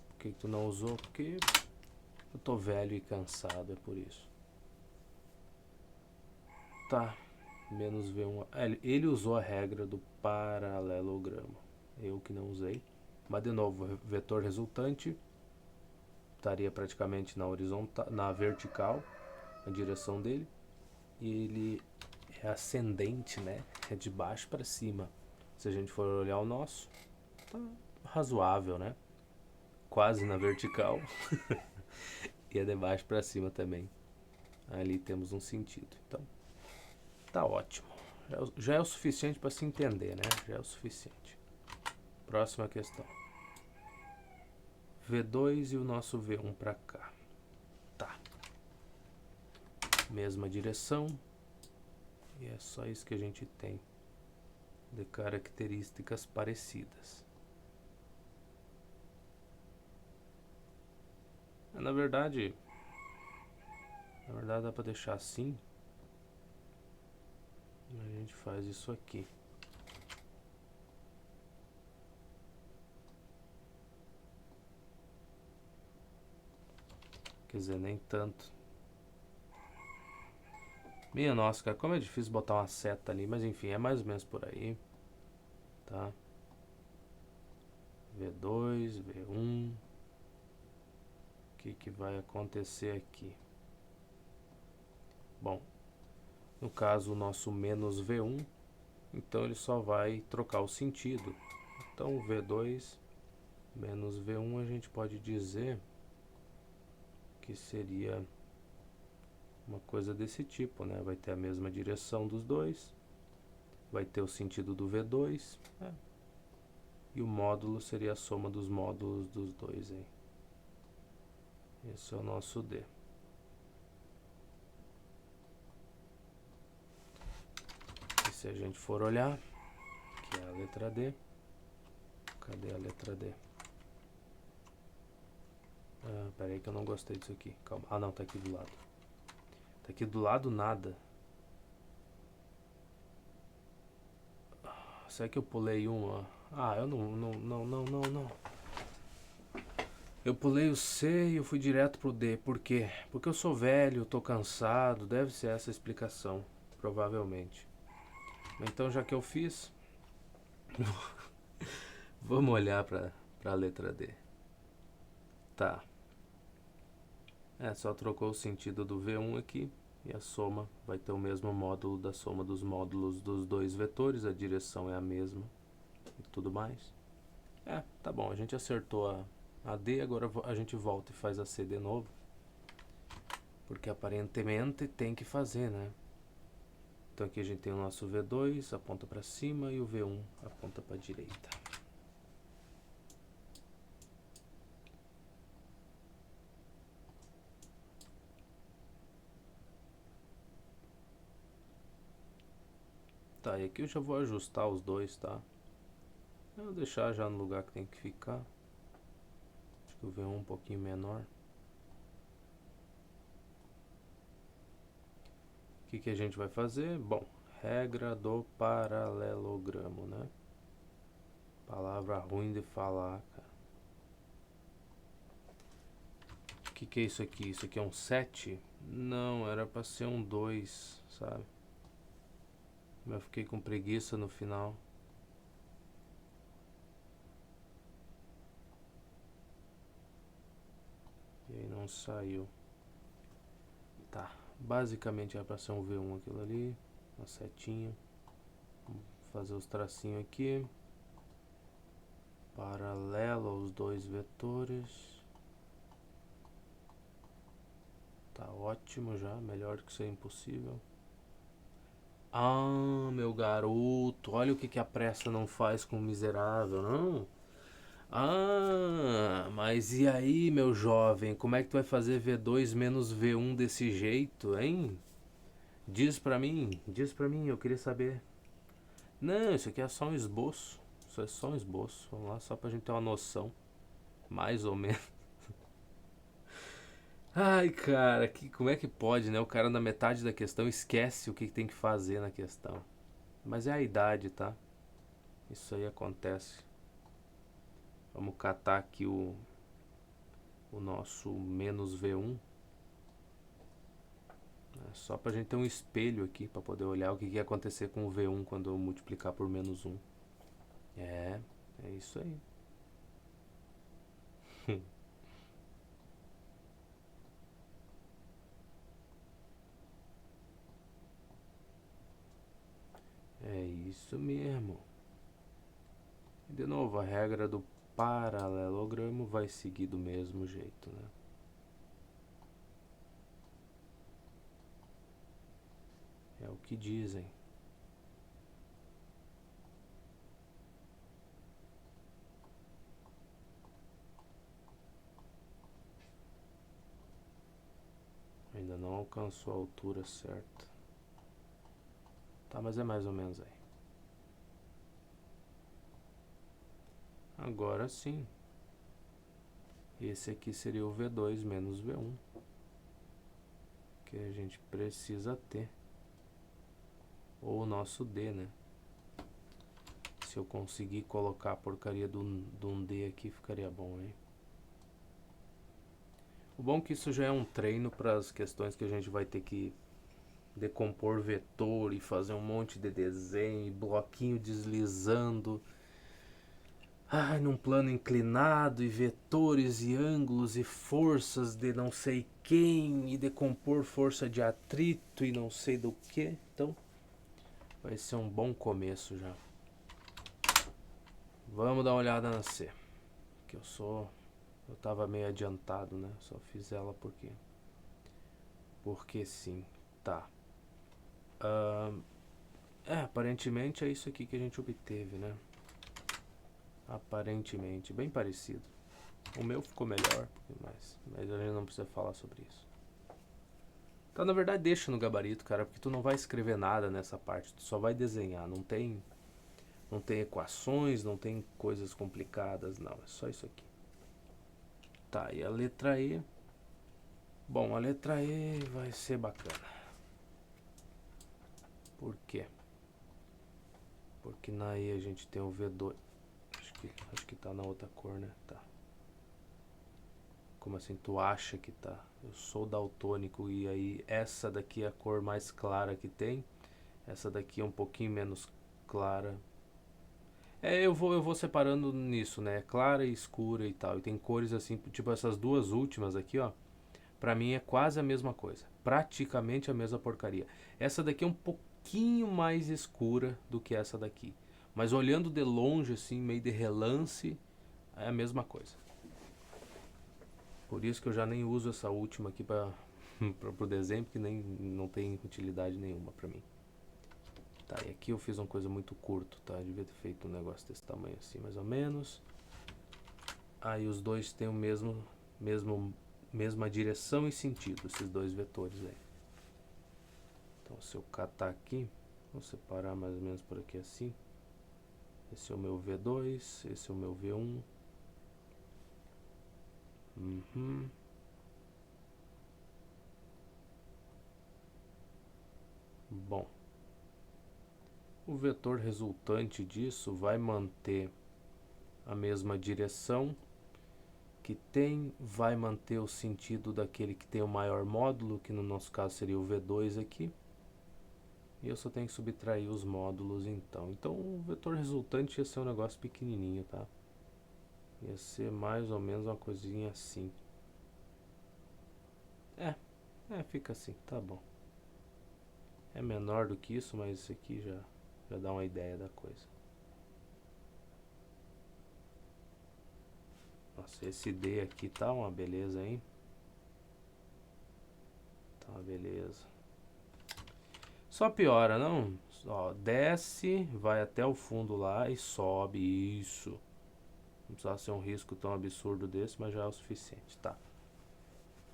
Por que tu não usou? Porque eu tô velho e cansado, é por isso. Tá, menos V1. Ele usou a regra do paralelogramo. Eu que não usei. Mas de novo, o vetor resultante estaria praticamente na horizontal, na vertical, a direção dele. E ele é ascendente, né? É de baixo para cima. Se a gente for olhar o nosso, tá razoável, né? Quase na vertical. E é de baixo para cima também. Ali temos um sentido. Então, tá ótimo. Já é o suficiente para se entender, né? Já é o suficiente. Próxima questão. V2 e o nosso V1 para cá. Tá. Mesma direção. E é só isso que a gente tem de características parecidas. Na verdade dá para deixar assim. A gente faz isso aqui. Quer dizer, nem tanto. Minha nossa, cara, como é difícil botar uma seta ali. Mas enfim, é mais ou menos por aí. Tá? V2, V1. O que vai acontecer aqui? Bom, no caso o nosso menos V1, então ele só vai trocar o sentido. Então V2 menos V1 a gente pode dizer que seria uma coisa desse tipo, né? Vai ter a mesma direção dos dois, vai ter o sentido do V2, né? E o módulo seria a soma dos módulos dos dois aí. Esse é o nosso D. E se a gente for olhar, que é a letra D, cadê a letra D? Pera aí que eu não gostei disso aqui. Calma. Ah, não, tá aqui do lado. Tá aqui do lado nada. Será que eu pulei uma? Ah, eu não. Eu pulei o C e eu fui direto pro D. Por quê? Porque eu sou velho, tô cansado. Deve ser essa a explicação. Provavelmente. Então, já que eu fiz, vamos olhar pra letra D. Tá. Só trocou o sentido do V1 aqui. E a soma vai ter o mesmo módulo da soma dos módulos dos dois vetores. A direção é a mesma. E tudo mais. Tá bom. A gente acertou a D. Agora a gente volta e faz a C de novo. Porque aparentemente tem que fazer, né? Então aqui a gente tem o nosso V2, aponta para cima, e o V1 aponta para a direita. Tá, e aqui eu já vou ajustar os dois, tá? Eu vou deixar já no lugar que tem que ficar. Acho que o V1 um pouquinho menor. O que a gente vai fazer? Bom, regra do paralelogramo, né? Palavra ruim de falar, cara. O que é isso aqui? Isso aqui é um 7? Não, era pra ser um 2, sabe? Mas eu fiquei com preguiça no final. E aí não saiu. Tá, basicamente era pra ser um V1 aquilo ali. Uma setinha. Vamos fazer os tracinhos aqui. Paralelo aos dois vetores. Tá ótimo já, melhor do que ser impossível. Ah, meu garoto, olha o que a pressa não faz com o miserável, não? Ah, mas e aí, meu jovem, como é que tu vai fazer V2 menos V1 desse jeito, hein? Diz pra mim, eu queria saber. Não, isso aqui é só um esboço. Isso é só um esboço. Vamos lá, só pra gente ter uma noção. Mais ou menos. Ai, cara, como é que pode, né? O cara na metade da questão esquece o que tem que fazer na questão. Mas é a idade, tá? Isso aí acontece. Vamos catar aqui o nosso menos V1. Só pra gente ter um espelho aqui pra poder olhar o que ia acontecer com o V1 quando eu multiplicar por menos um. É, é isso aí. É isso mesmo. E de novo, a regra do paralelogramo vai seguir do mesmo jeito, né? É o que dizem. Ainda não alcançou a altura certa. Tá, mas é mais ou menos aí. Agora sim. Esse aqui seria o V2 menos V1. Que a gente precisa ter. Ou o nosso D, né? Se eu conseguir colocar a porcaria de um D aqui, ficaria bom, hein? O bom é que isso já é um treino para as questões que a gente vai ter que decompor vetor e fazer um monte de desenho, e bloquinho deslizando. Ai, num plano inclinado, e vetores e ângulos e forças de não sei quem, e decompor força de atrito e não sei do que. Então, vai ser um bom começo já. Vamos dar uma olhada na C. Que eu tava meio adiantado, né? Só fiz ela porque sim. Tá. Aparentemente é isso aqui que a gente obteve, né? Aparentemente, bem parecido. O meu ficou melhor, mas a gente não precisa falar sobre isso. Então, na verdade, deixa no gabarito, cara, porque tu não vai escrever nada nessa parte, tu só vai desenhar. Não tem equações, não tem coisas complicadas, não. É só isso aqui. Tá, e a letra E? Bom, a letra E vai ser bacana. Por quê? Porque na E a gente tem o V2. Acho que tá na outra cor, né? Tá. Como assim? Tu acha que tá? Eu sou daltônico e aí essa daqui é a cor mais clara que tem. Essa daqui é um pouquinho menos clara. Eu vou separando nisso, né? Clara e escura e tal. E tem cores assim, tipo essas duas últimas aqui, ó. Pra mim é quase a mesma coisa. Praticamente a mesma porcaria. Essa daqui é um pouquinho mais escura do que essa daqui. Mas olhando de longe, assim, meio de relance, é a mesma coisa. Por isso que eu já nem uso essa última aqui para o desenho, porque nem, não tem utilidade nenhuma para mim. Tá, e aqui eu fiz uma coisa muito curto, tá? Eu devia ter feito um negócio desse tamanho assim, mais ou menos. Aí os dois têm o mesma direção e sentido, esses dois vetores aí. Então se eu catar aqui, vou separar mais ou menos por aqui assim. Esse é o meu V2, esse é o meu V1. Bom, o vetor resultante disso vai manter a mesma direção que tem, vai manter o sentido daquele que tem o maior módulo, que no nosso caso seria o V2 aqui. E eu só tenho que subtrair os módulos então. Então o vetor resultante ia ser um negócio pequenininho, tá? Ia ser mais ou menos uma coisinha assim. Fica assim, tá bom. É menor do que isso, mas isso aqui já dá uma ideia da coisa. Nossa, esse D aqui tá uma beleza, hein? Tá uma beleza. Só piora, não? Ó, desce, vai até o fundo lá e sobe. Isso. Não precisava ser um risco tão absurdo desse, mas já é o suficiente, tá?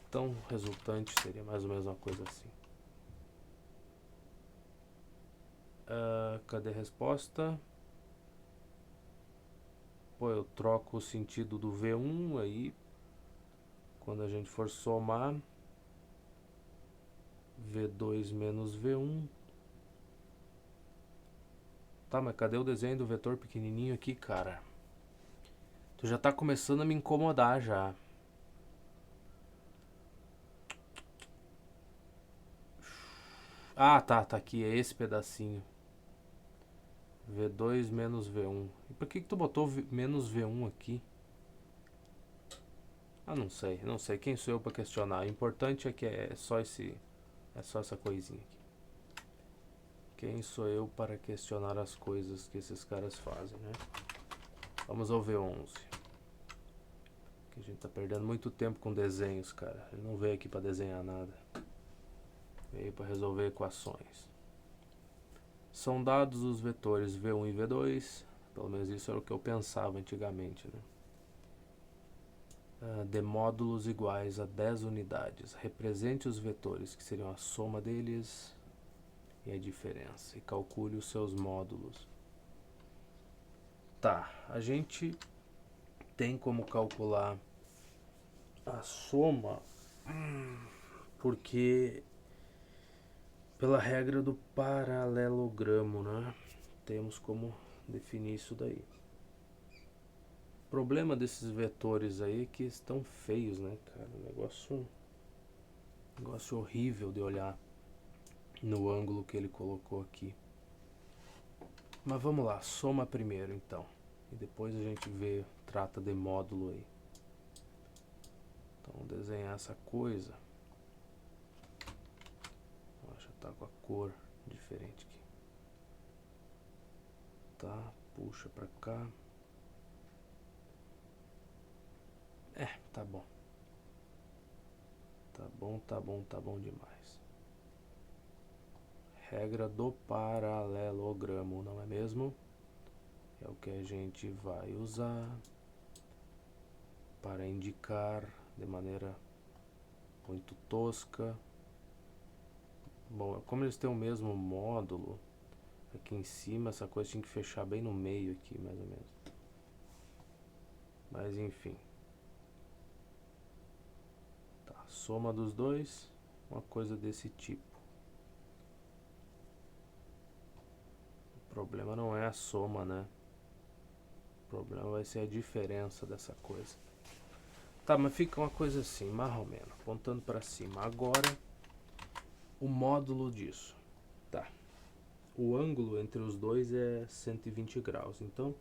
Então, resultante seria mais ou menos uma coisa assim. Cadê a resposta? Pô, eu troco o sentido do V1 aí. quando a gente for somar, V2 menos V1. Tá, mas cadê o desenho do vetor pequenininho aqui, cara? Tu já tá começando a me incomodar já. Ah, tá aqui, é esse pedacinho. V2 menos V1. E por que tu botou menos V1 aqui? Ah, não sei. Quem sou eu pra questionar? O importante é que é só essa coisinha aqui. Quem sou eu para questionar as coisas que esses caras fazem, né? Vamos ao V11. Que a gente tá perdendo muito tempo com desenhos, cara. Ele não veio aqui pra desenhar nada. Veio para resolver equações. São dados os vetores V1 e V2. Pelo menos isso era o que eu pensava antigamente, né? De módulos iguais a 10 unidades. Represente os vetores, que seriam a soma deles e a diferença. E calcule os seus módulos. Tá, a gente tem como calcular a soma porque pela regra do paralelogramo, né? Temos como definir isso daí. O problema desses vetores aí é que estão feios, né, cara? Negócio horrível de olhar no ângulo que ele colocou aqui. Mas vamos lá, soma primeiro então. E depois a gente trata de módulo aí. Então vamos desenhar essa coisa. Já tá com a cor diferente aqui. Tá, puxa pra cá. Tá bom. Tá bom demais. Regra do paralelogramo, não é mesmo? É o que a gente vai usar para indicar de maneira muito tosca. Bom, como eles têm o mesmo módulo, aqui em cima essa coisa tinha que fechar bem no meio aqui, mais ou menos. Mas enfim. Tá, soma dos dois, uma coisa desse tipo. O problema não é a soma, né? O problema vai ser a diferença dessa coisa. Tá, mas fica uma coisa assim, mais ou menos, apontando para cima. Agora, o módulo disso. Tá. O ângulo entre os dois é 120 graus. Então,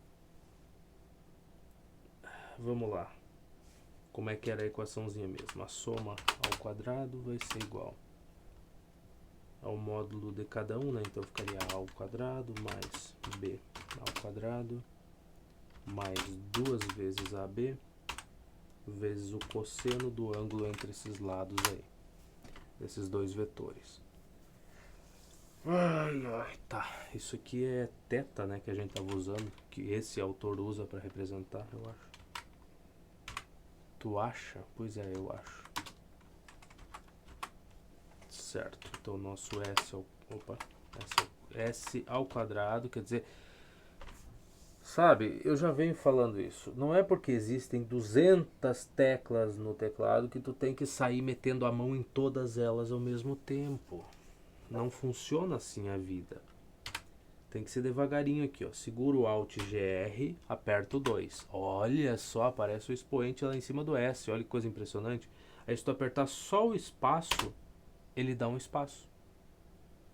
vamos lá. Como é que era a equaçãozinha mesmo? A soma ao quadrado vai ser igual ao módulo de cada um, né? Então ficaria A ao quadrado mais B ao quadrado mais 2 vezes AB vezes o cosseno do ângulo entre esses lados aí, desses dois vetores. Tá, isso aqui é θ, né, que a gente tava usando, que esse autor usa para representar, eu acho. Tu acha? Pois é, eu acho. Certo, então o nosso S ao quadrado, quer dizer, sabe, eu já venho falando isso. Não é porque existem 200 teclas no teclado que tu tem que sair metendo a mão em todas elas ao mesmo tempo. Não funciona assim a vida. Tem que ser devagarinho aqui, ó. Segura o Alt GR, aperta o 2. Olha só, aparece o expoente lá em cima do S. Olha que coisa impressionante. Aí se tu apertar só o espaço, ele dá um espaço.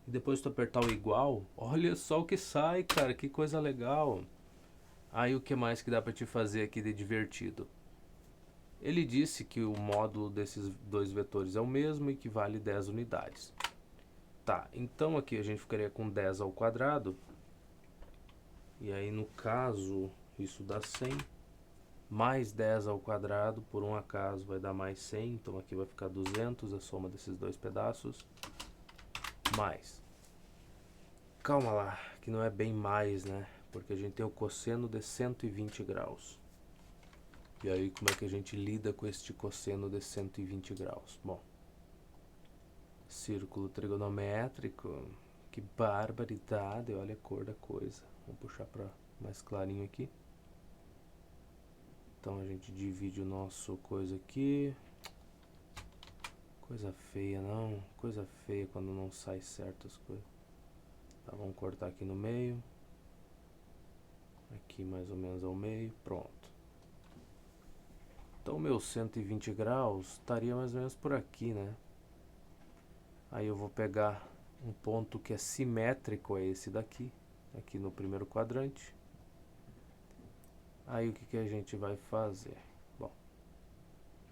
E depois se tu apertar o igual, olha só o que sai, cara. Que coisa legal. Aí o que mais que dá pra te fazer aqui de divertido? Ele disse que o módulo desses dois vetores é o mesmo e que vale 10 unidades. Tá, então aqui a gente ficaria com 10 ao quadrado. E aí no caso, isso dá 100. Mais 10 ao quadrado, por um acaso, vai dar mais 100. Então aqui vai ficar 200, a soma desses dois pedaços. Mais. Calma lá, que não é bem mais, né? Porque a gente tem o cosseno de 120 graus. E aí como é que a gente lida com este cosseno de 120 graus? Bom, círculo trigonométrico, que barbaridade, olha a cor da coisa. Vamos puxar para mais clarinho aqui. Então a gente divide o nosso coisa aqui. Coisa feia, não. Coisa feia quando não sai certo as coisas. Tá, vamos cortar aqui no meio. Aqui mais ou menos ao meio. Pronto. Então, meu 120 graus estaria mais ou menos por aqui, né? Aí eu vou pegar um ponto que é simétrico a esse daqui. Aqui no primeiro quadrante. Aí o que a gente vai fazer? Bom,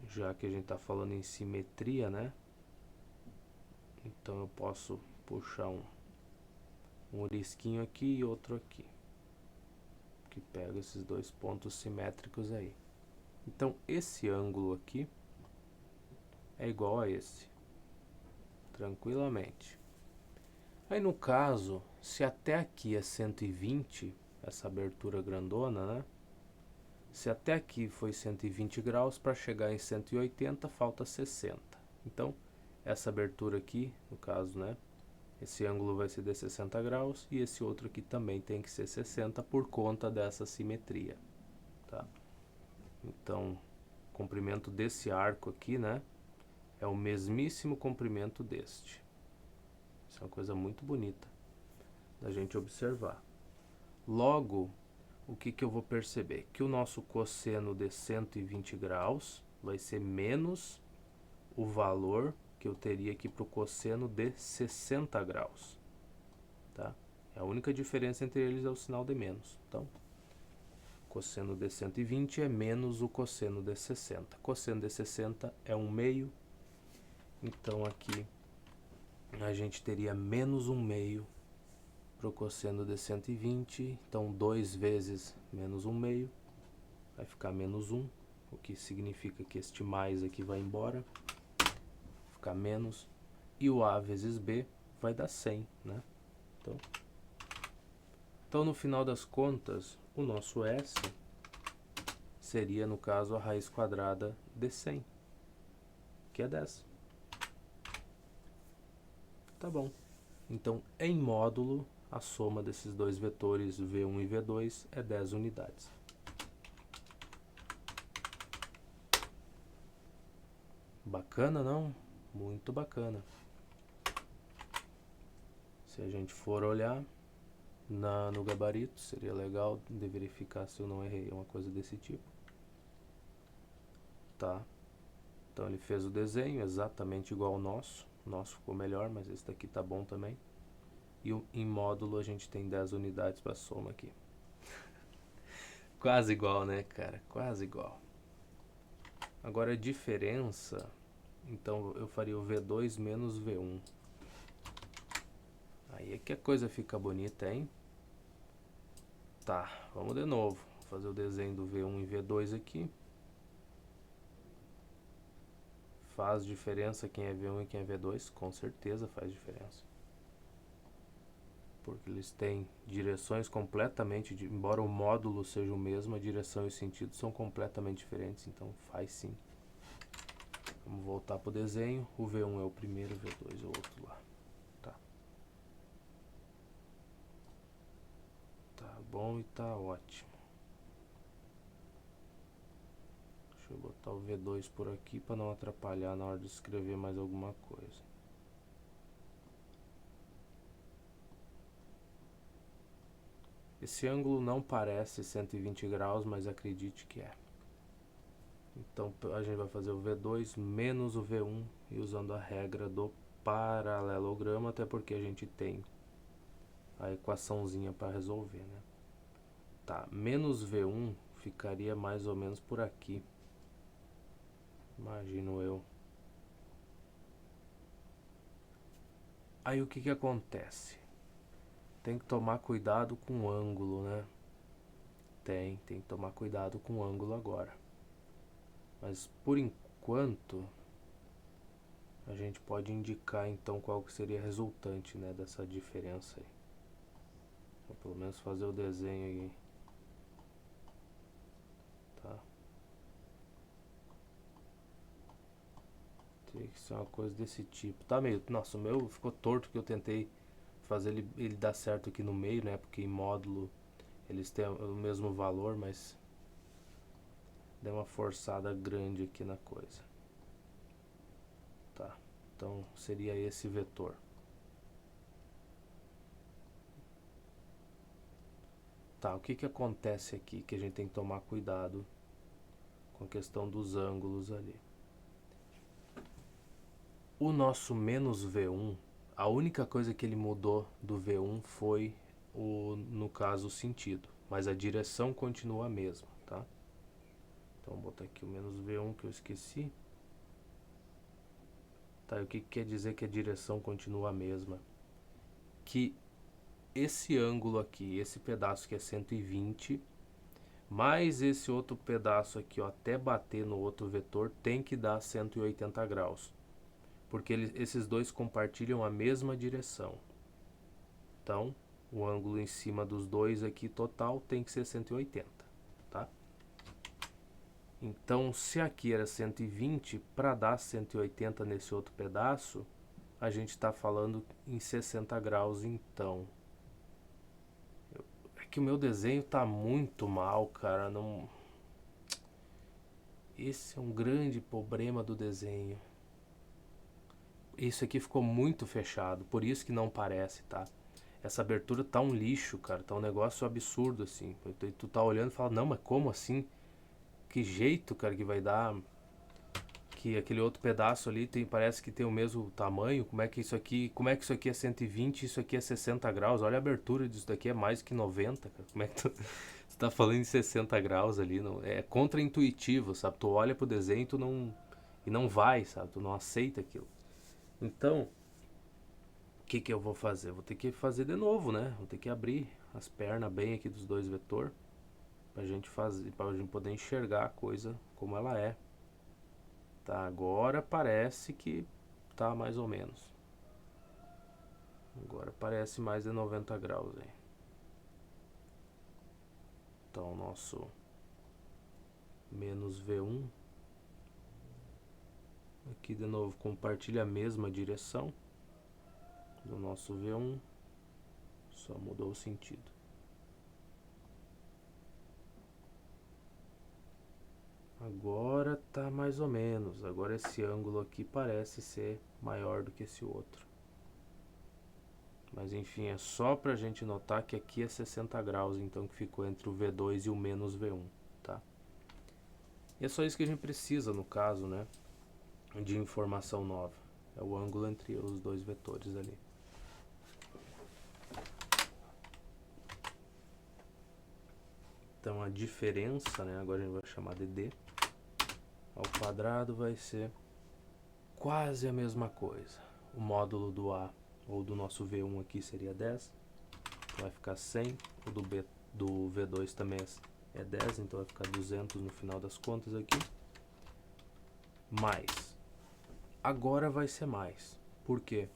já que a gente está falando em simetria, né? Então eu posso puxar um risquinho aqui e outro aqui, que pega esses dois pontos simétricos aí. Então esse ângulo aqui é igual a esse, tranquilamente. Aí no caso, se até aqui é 120, essa abertura grandona, né? Se até aqui foi 120 graus, para chegar em 180 falta 60. Então, essa abertura aqui, no caso, né? Esse ângulo vai ser de 60 graus e esse outro aqui também tem que ser 60 por conta dessa simetria, tá? Então, o comprimento desse arco aqui, né? É o mesmíssimo comprimento deste. Isso é uma coisa muito bonita da gente observar. Logo, o que eu vou perceber? Que o nosso cosseno de 120 graus vai ser menos o valor que eu teria aqui para o cosseno de 60 graus. Tá? A única diferença entre eles é o sinal de menos. Então, cosseno de 120 é menos o cosseno de 60. Cosseno de 60 é 1/2. Então, aqui a gente teria menos 1/2 para o cosseno de 120, então 2 vezes menos 1/2, vai ficar menos 1, o que significa que este mais aqui vai embora, vai ficar menos, e o A vezes B vai dar 100, né? Então no final das contas, o nosso S seria, no caso, a raiz quadrada de 100, que é 10. Tá bom. Então, em módulo, a soma desses dois vetores V1 e V2 é 10 unidades. Bacana, não? Muito bacana. Se a gente for olhar no gabarito, seria legal de verificar se eu não errei, uma coisa desse tipo. Tá? Então ele fez o desenho exatamente igual ao nosso. O nosso ficou melhor, mas esse daqui tá bom também. E em módulo a gente tem 10 unidades para soma aqui. Quase igual, né, cara? Quase igual. Agora a diferença, então eu faria o V2 menos V1. Aí é que a coisa fica bonita, hein? Tá, vamos de novo. Vou fazer o desenho do V1 e V2 aqui. Faz diferença quem é V1 e quem é V2? Com certeza faz diferença. Porque eles têm direções completamente, embora o módulo seja o mesmo, a direção e o sentido são completamente diferentes, então faz sim. Vamos voltar para o desenho. O V1 é o primeiro, o V2 é o outro lá. Tá. Tá bom e tá ótimo. Deixa eu botar o V2 por aqui para não atrapalhar na hora de escrever mais alguma coisa. Esse ângulo não parece 120 graus, mas acredite que é. Então a gente vai fazer o V2 menos o V1 e usando a regra do paralelogramo, até porque a gente tem a equaçãozinha para resolver, né? Tá, menos V1 ficaria mais ou menos por aqui. Imagino eu. Aí o que acontece? Tem que tomar cuidado com o ângulo, né? Tem que tomar cuidado com o ângulo agora. Mas por enquanto a gente pode indicar então qual que seria a resultante, né, dessa diferença aí. Vou pelo menos fazer o desenho aí. Tá? Teria que ser uma coisa desse tipo. Tá meio... Nossa, o meu ficou torto que eu tentei fazer ele dar certo aqui no meio, né? Porque em módulo eles têm o mesmo valor, mas deu uma forçada grande aqui na coisa. Tá. Então seria esse vetor. Tá, o que que acontece aqui que a gente tem que tomar cuidado com a questão dos ângulos ali. O nosso menos V1, a única coisa que ele mudou do V1 foi, no caso, o sentido. Mas a direção continua a mesma, tá? Então vou botar aqui o menos V1 que eu esqueci. Tá, e o que quer dizer que a direção continua a mesma? Que esse ângulo aqui, esse pedaço que é 120, mais esse outro pedaço aqui, ó, até bater no outro vetor, tem que dar 180 graus. Porque esses dois compartilham a mesma direção. Então, o ângulo em cima dos dois aqui total tem que ser 180, tá? Então, se aqui era 120, para dar 180 nesse outro pedaço, a gente está falando em 60 graus, então. É que o meu desenho tá muito mal, cara, não... Esse é um grande problema do desenho. Isso aqui ficou muito fechado, por isso que não parece, tá? Essa abertura tá um lixo, cara, tá um negócio absurdo, assim. Tu tá olhando e fala, não, mas como assim? Que jeito, cara, que vai dar? Que aquele outro pedaço ali parece que tem o mesmo tamanho. Como é que isso aqui é 120 e isso aqui é 60 graus? Olha a abertura disso daqui, é mais que 90, cara. Como é que você tá falando em 60 graus ali? Não, é contra-intuitivo, sabe? Tu olha pro desenho e não vai, sabe? Tu não aceita aquilo. Então, o que que eu vou fazer? Vou ter que fazer de novo, né? Vou ter que abrir as pernas bem aqui dos dois vetores pra gente fazer, pra gente poder enxergar a coisa como ela é. Tá, agora parece que tá mais ou menos. Agora parece mais de 90 graus aí. Então, nosso menos V1 aqui de novo compartilha a mesma direção do nosso V1, só mudou o sentido. Agora tá mais ou menos. Agora esse ângulo aqui parece ser maior do que esse outro. Mas enfim, é só pra gente notar que aqui é 60 graus, então que ficou entre o V2 e o menos V1, tá? E é só isso que a gente precisa no caso, né? De informação nova. É o ângulo entre os dois vetores ali. Então a diferença, né? Agora a gente vai chamar de D ao quadrado vai ser quase a mesma coisa. O módulo do A ou do nosso V1 aqui seria 10, vai ficar 100. O do V2 também é 10, então vai ficar 200 no final das contas aqui. Mais. Agora vai ser mais. Por quê?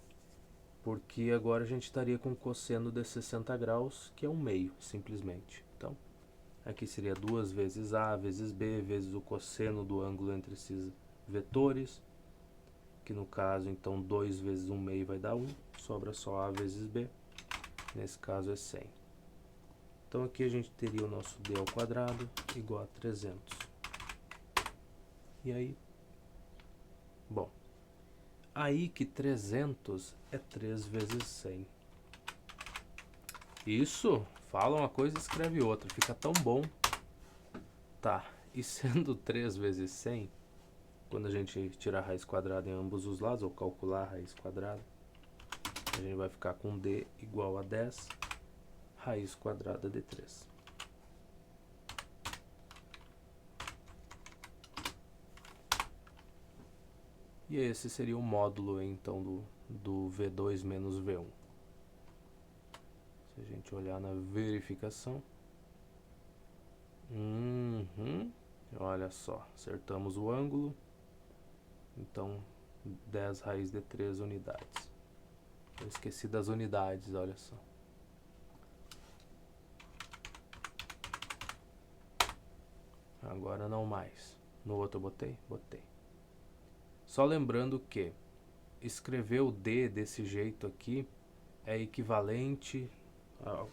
Porque agora a gente estaria com cosseno de 60 graus, que é 1/2, simplesmente. Então, aqui seria 2 vezes A vezes B vezes o cosseno do ângulo entre esses vetores, que no caso, então, 2 vezes 1/2 vai dar 1, sobra só A vezes B, nesse caso é 100. Então aqui a gente teria o nosso D ao quadrado igual a 300. E aí, bom, aí que 300 é 3 vezes 100. Isso, fala uma coisa e escreve outra, fica tão bom. Tá, e sendo 3 vezes 100, quando a gente tirar a raiz quadrada em ambos os lados, ou calcular a raiz quadrada, a gente vai ficar com D igual a 10, raiz quadrada de 3. E esse seria o módulo, então, do V2 menos V1. Se a gente olhar na verificação... olha só, acertamos o ângulo. Então, 10 raiz de 3 unidades. Eu esqueci das unidades, olha só. Agora não mais. No outro eu botei? Botei. Só lembrando que escrever o D desse jeito aqui é equivalente...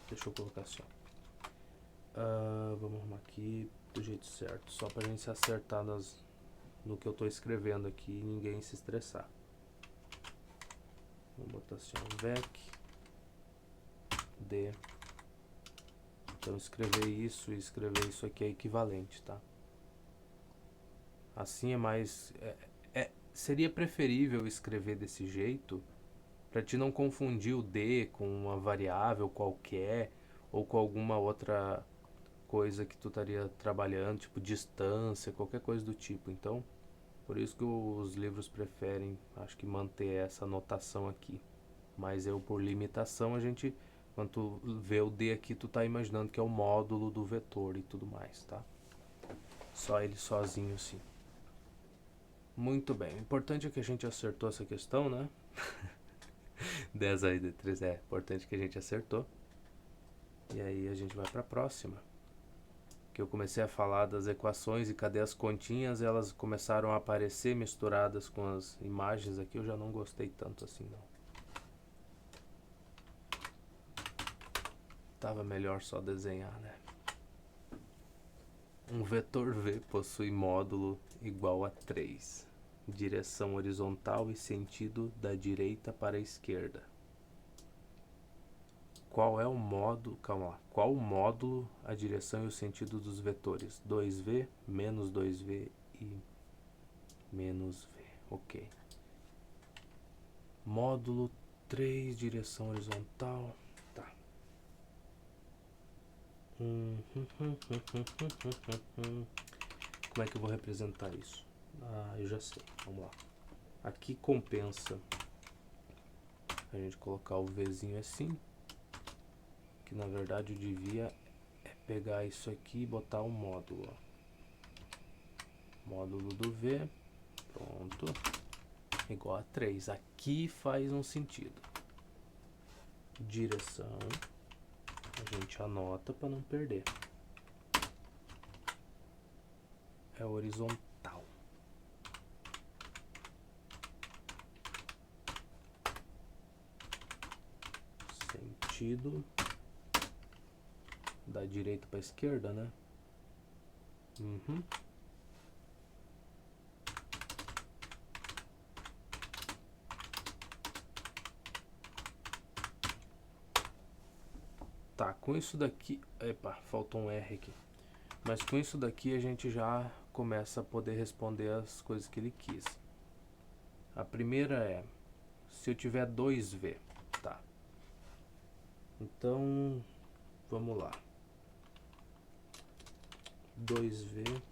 deixa eu colocar assim, ó. Vamos arrumar aqui do jeito certo, só pra gente se acertar no que eu tô escrevendo aqui e ninguém se estressar. Vou botar assim, vec d. Então escrever isso e escrever isso aqui é equivalente, tá? Assim é mais... seria preferível escrever desse jeito para te não confundir o d com uma variável qualquer ou com alguma outra coisa que tu estaria trabalhando, tipo distância, qualquer coisa do tipo. Então, por isso que os livros preferem, acho que manter essa notação aqui. Mas eu, por limitação, a gente, quando tu vê o d aqui, tu tá imaginando que é o módulo do vetor e tudo mais, tá? Só ele sozinho, sim. Muito bem. O importante é que a gente acertou essa questão, né? 10 aí de 3 é importante que a gente acertou. E aí a gente vai para a próxima. Que eu comecei a falar das equações e cadê as continhas, elas começaram a aparecer misturadas com as imagens aqui, eu já não gostei tanto assim não. Tava melhor só desenhar, né? Um vetor V possui módulo igual a 3, direção horizontal e sentido da direita para a esquerda. Qual é o módulo, calma lá, qual o módulo, a direção e o sentido dos vetores? 2V, menos 2V e menos V, ok. Módulo 3, direção horizontal, tá. Como é que eu vou representar isso? Ah, eu já sei, vamos lá. Aqui compensa a gente colocar o Vzinho assim, que na verdade eu devia pegar isso aqui e botar o módulo, ó. Módulo do V, pronto, igual a 3. Aqui faz um sentido. Direção, a gente anota para não perder. É horizontal. Sentido da direita para a esquerda, né? Tá, com isso daqui... Epa, faltou um R aqui. Mas com isso daqui a gente já começa a poder responder as coisas que ele quis. A primeira é, se eu tiver 2V, tá? Então, vamos lá. 2V.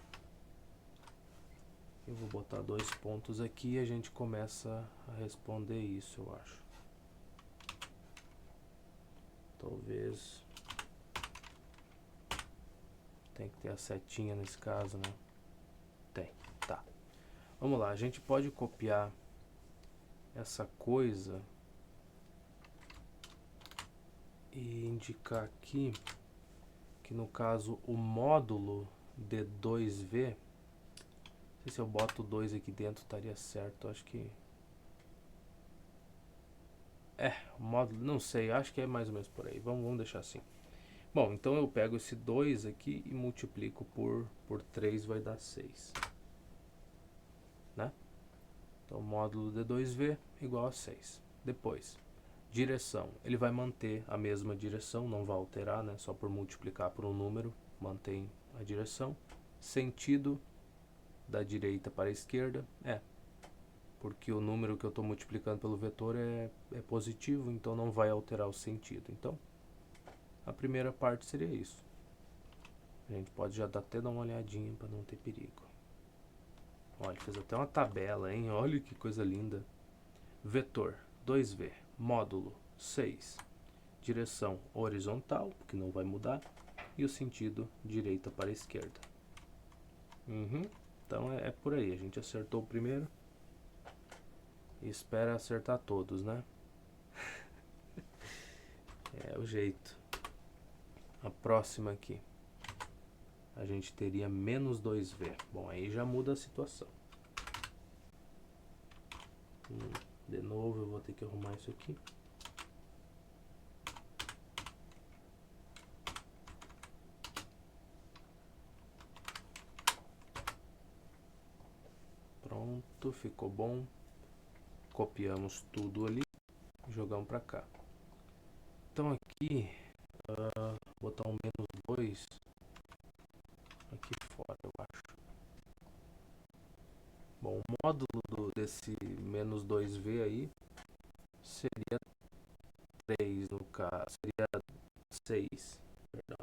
Eu vou botar 2 pontos aqui e a gente começa a responder isso, eu acho. Talvez... Tem que ter a setinha nesse caso, né? Tem, tá. Vamos lá, a gente pode copiar essa coisa e indicar aqui que no caso o módulo de 2V, não sei se eu boto 2 aqui dentro estaria certo, acho que... o módulo, não sei, acho que é mais ou menos por aí, vamos deixar assim. Bom, então eu pego esse 2 aqui e multiplico por 3, vai dar 6. Né? Então, módulo de 2V igual a 6. Depois, direção. Ele vai manter a mesma direção, não vai alterar, né? Só por multiplicar por um número, mantém a direção. Sentido da direita para a esquerda, porque o número que eu estou multiplicando pelo vetor é positivo, então não vai alterar o sentido. Então, a primeira parte seria isso. A gente pode já até dar uma olhadinha para não ter perigo. Olha, fez até uma tabela, hein? Olha que coisa linda. Vetor 2V, módulo 6, direção horizontal, que não vai mudar, e o sentido direita para a esquerda. Então é por aí, a gente acertou o primeiro e espera acertar todos, né? É o jeito. A próxima aqui, a gente teria menos 2V. Bom, aí já muda a situação. De novo eu vou ter que arrumar isso aqui. Pronto, ficou bom. Copiamos tudo ali. jogamos pra cá. Então aqui, botar um -2 aqui fora, eu acho. Bom, o módulo desse -2v aí seria 3 no caso, seria 6, perdão.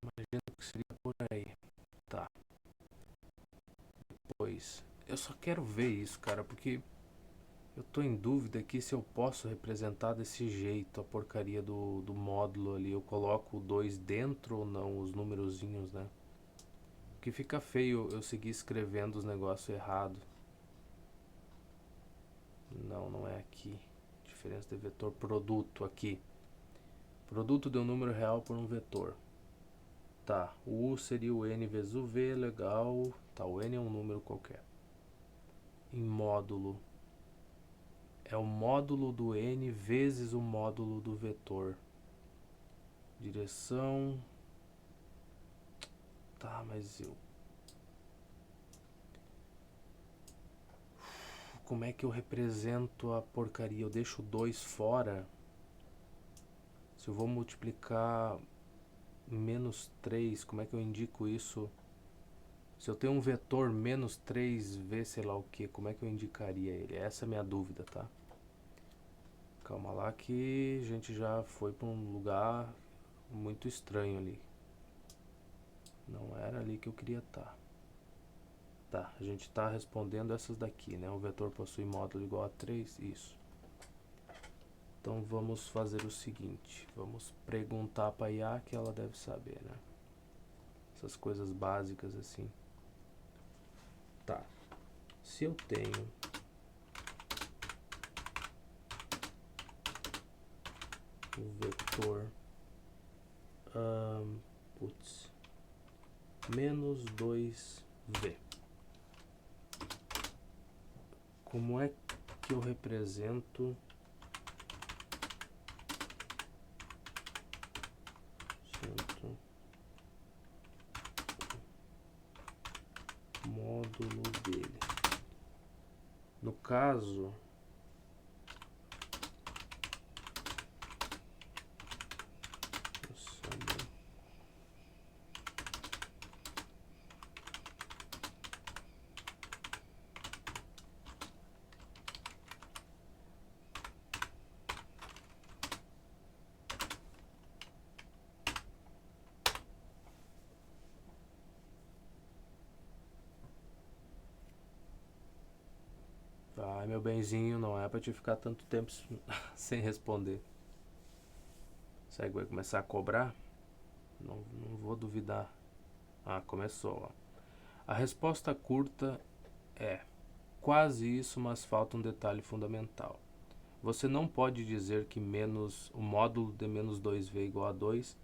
Imagino que seria por aí. Tá. Depois, eu só quero ver isso, cara, porque eu tô em dúvida aqui se eu posso representar desse jeito a porcaria do módulo ali. Eu coloco o 2 dentro ou não, os numerozinhos, né? Porque fica feio eu seguir escrevendo os negócios errado. Não, não é aqui. Diferença de vetor produto aqui. Produto de um número real por um vetor. Tá, o U seria o N vezes o V, legal. Tá, o N é um número qualquer. Em módulo. É o módulo do N vezes o módulo do vetor. Direção. Tá, mas eu... Como é que eu represento a porcaria? Eu deixo 2 fora. Se eu vou multiplicar -3, como é que eu indico isso? Se eu tenho um vetor -3v, sei lá o que, como é que eu indicaria ele? Essa é a minha dúvida, tá? Calma lá que a gente já foi para um lugar muito estranho ali. Não era ali que eu queria estar. Tá, a gente está respondendo essas daqui, né? O vetor possui módulo igual a 3, isso. Então vamos fazer o seguinte, vamos perguntar para a IA que ela deve saber, né? Essas coisas básicas assim. Tá, se eu tenho o vetor -2v, como é que eu represento módulo dele? No caso, ai, meu benzinho, não é pra te ficar tanto tempo sem responder. Será que vai começar a cobrar? Não vou duvidar. Ah, começou, ó. A resposta curta é quase isso, mas falta um detalhe fundamental. Você não pode dizer que o módulo de -2v é igual a 2,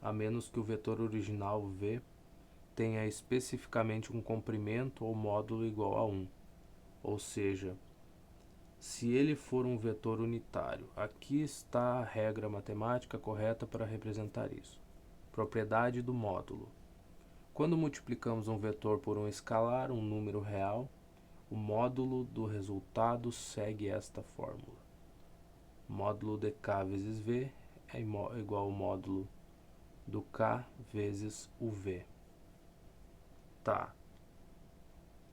a menos que o vetor original v tenha especificamente um comprimento ou módulo igual a 1. Ou seja, se ele for um vetor unitário, aqui está a regra matemática correta para representar isso. Propriedade do módulo. Quando multiplicamos um vetor por um escalar, um número real, o módulo do resultado segue esta fórmula. Módulo de k vezes v é igual ao módulo do k vezes o v. Tá.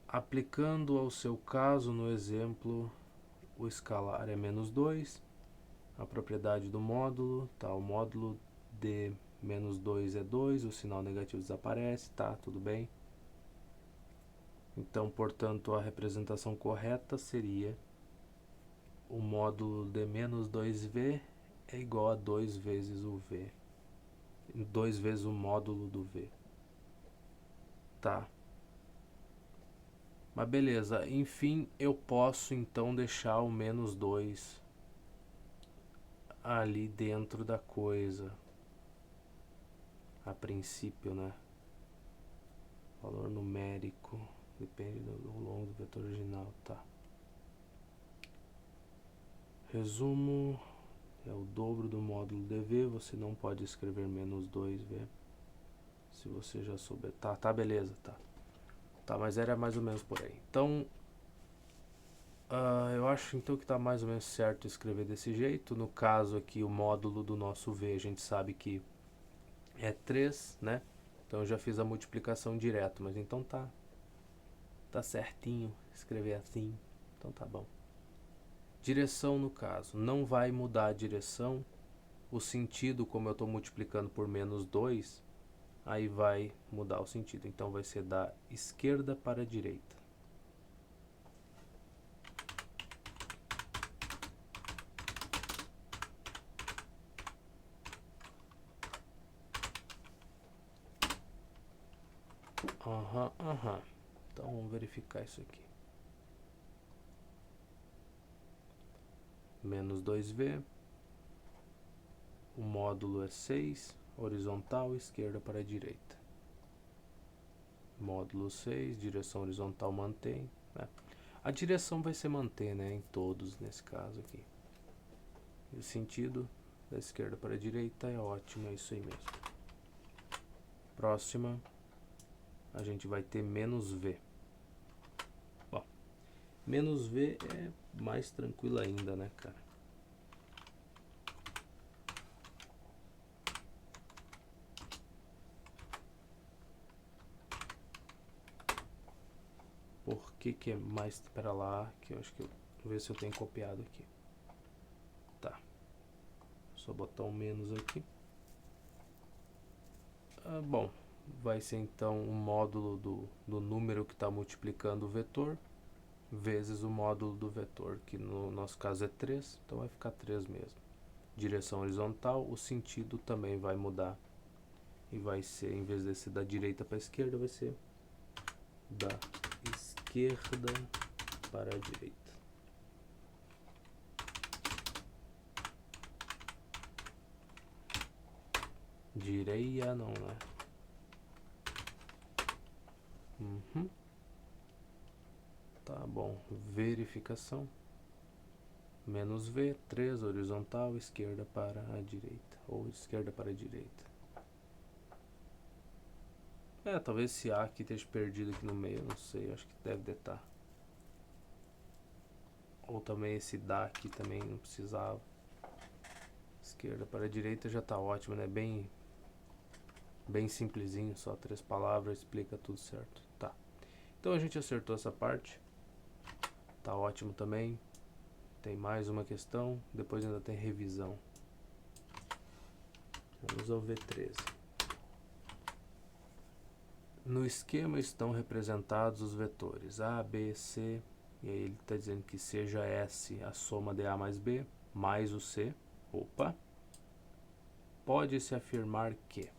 Aplicando ao seu caso, no exemplo, o escalar é -2, a propriedade do módulo, tá, o módulo de -2 é 2, o sinal negativo desaparece, tá, tudo bem. Então, portanto, a representação correta seria o módulo de -2v é igual a 2 vezes o v, 2 vezes o módulo do v. Tá. Mas beleza, enfim, eu posso então deixar o -2 ali dentro da coisa. A princípio, né? Valor numérico depende do longo do vetor original, tá. Resumo, é o dobro do módulo dv, você não pode escrever -2v. Se você já souber, tá, beleza, tá. Tá, mas era mais ou menos por aí. Então, Eu acho então que está mais ou menos certo escrever desse jeito. No caso aqui, o módulo do nosso V, a gente sabe que é 3, né? Então eu já fiz a multiplicação direto, mas então tá certinho escrever assim. Então tá bom. Direção no caso, não vai mudar a direção. O sentido, como eu estou multiplicando por menos 2, aí vai mudar o sentido. Então vai ser da esquerda para a direita. Aham. Então vamos verificar isso aqui. Menos 2V. O módulo é 6. Horizontal, esquerda para a direita. Módulo 6, direção horizontal mantém, né? A direção vai ser manter, né? Em todos, nesse caso aqui. E o sentido da esquerda para a direita é ótimo, é isso aí mesmo. Próxima, a gente vai ter menos V. Bom, menos V é mais tranquilo ainda, né, cara? Por que é mais... Espera lá, que eu acho que eu... Vou ver se eu tenho copiado aqui. Tá. Só botar um menos aqui. Bom, vai ser então o módulo do número que está multiplicando o vetor vezes o módulo do vetor, que no nosso caso é 3, então vai ficar 3 mesmo. Direção horizontal, o sentido também vai mudar e vai ser, em vez de ser da direita para a esquerda, vai ser da esquerda para a direita. Direia não, né? Tá bom, verificação. Menos V, 3, horizontal, esquerda para a direita. Ou esquerda para a direita. Talvez esse A aqui esteja perdido aqui no meio, não sei, acho que deve estar. Ou também esse dá aqui também não precisava. Esquerda para a direita já tá ótimo, né? Bem simplesinho, só 3 palavras, explica tudo certo. Tá. Então a gente acertou essa parte. Tá ótimo também. Tem mais uma questão, depois ainda tem revisão. Vamos ao V13. No esquema estão representados os vetores A, B, C, e aí ele está dizendo que seja S a soma de A mais B, mais o C. Opa! Pode-se afirmar que...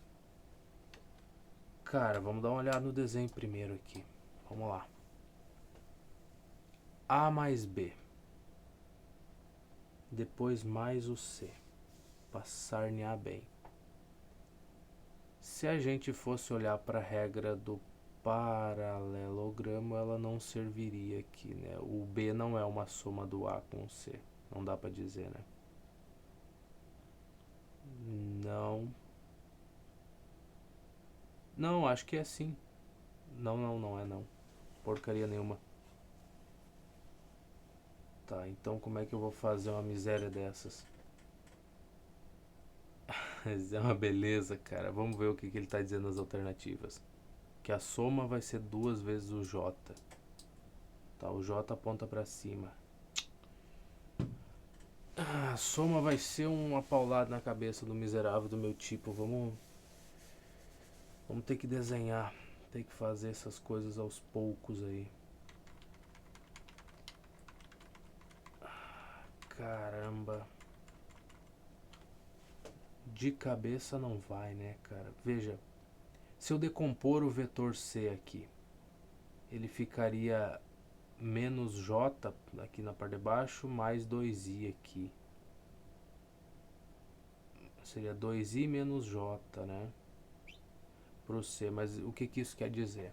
Cara, vamos dar uma olhada no desenho primeiro aqui. Vamos lá. A mais B. Depois mais o C. Passar-me-á bem. Se a gente fosse olhar para a regra do paralelogramo, ela não serviria aqui, né? O B não é uma soma do A com o C. Não dá para dizer, né? Não, acho que é sim. Não é não. Porcaria nenhuma. Tá, então como é que eu vou fazer uma miséria dessas? Mas é uma beleza, cara. Vamos ver o que ele tá dizendo nas alternativas. Que a soma vai ser 2 vezes o J. Tá, o J aponta pra cima. A soma vai ser uma paulada na cabeça do miserável do meu tipo. Vamos ter que desenhar. Tem que fazer essas coisas aos poucos aí. Caramba. De cabeça não vai, né, cara? Veja, se eu decompor o vetor C aqui, ele ficaria menos J aqui na parte de baixo, mais 2i aqui. Seria 2i menos J, né? Pro C, mas o que isso quer dizer?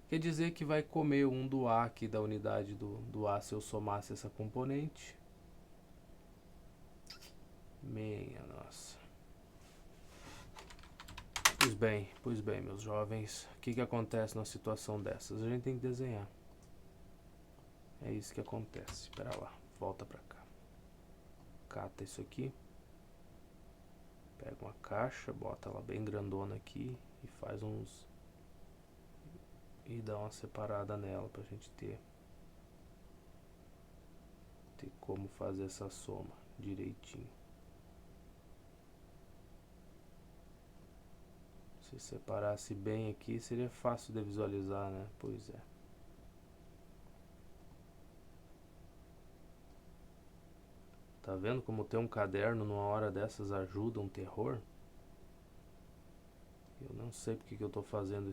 Quer dizer que vai comer um do A aqui da unidade do A se eu somasse essa componente. Minha nossa. Pois bem, meus jovens. O que acontece numa situação dessas? A gente tem que desenhar. É isso que acontece. Espera lá, volta pra cá. Cata isso aqui. Pega uma caixa, bota ela bem grandona aqui e faz uns... E dá uma separada nela pra gente ter como fazer essa soma direitinho. Se separasse bem aqui, seria fácil de visualizar, né? Pois é. Tá vendo como ter um caderno numa hora dessas ajuda um terror? Eu não sei porque que eu tô fazendo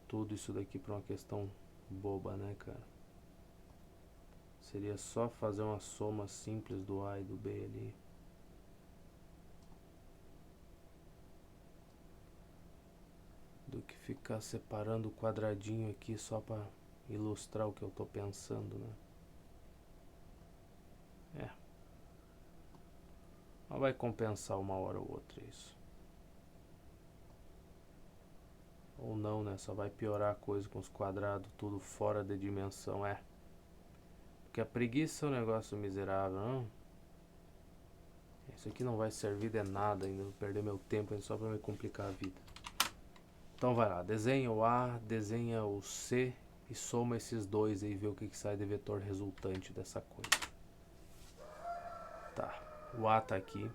tudo isso daqui pra uma questão boba, né, cara? Seria só fazer uma soma simples do A e do B ali. Do que ficar separando o quadradinho aqui só pra ilustrar o que eu tô pensando, né? Mas vai compensar uma hora ou outra isso. Ou não, né? Só vai piorar a coisa com os quadrados tudo fora de dimensão, Porque a preguiça é um negócio miserável, não? Isso aqui não vai servir de nada ainda, vou perder meu tempo só pra me complicar a vida. Então vai lá, desenha o A, desenha o C e soma esses dois aí e vê o que sai de vetor resultante dessa coisa. Tá, o A tá aqui.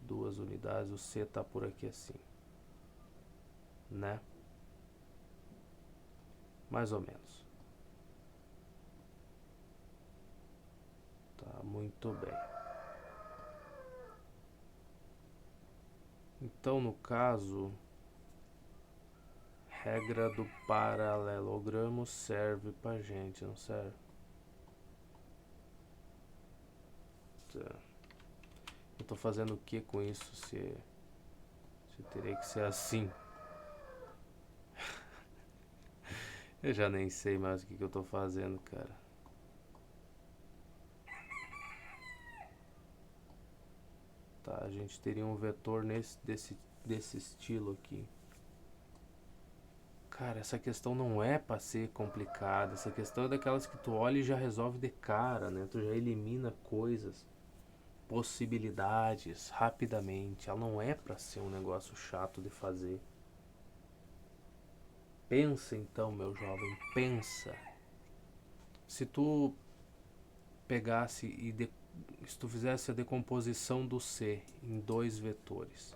2 unidades, o C tá por aqui assim. Né? Mais ou menos. Tá, muito bem. Então, no caso, regra do paralelogramo serve pra gente, não serve? Tá. Eu tô fazendo o que com isso se teria que ser assim? Eu já nem sei mais o que eu tô fazendo, cara. Tá, a gente teria um vetor desse estilo aqui. Cara, essa questão não é pra ser complicada. Essa questão é daquelas que tu olha e já resolve de cara, né? Tu já elimina coisas, possibilidades, rapidamente. Ela não é pra ser um negócio chato de fazer. Pensa então, meu jovem, pensa. Se tu pegasse se tu fizesse a decomposição do C em 2 vetores,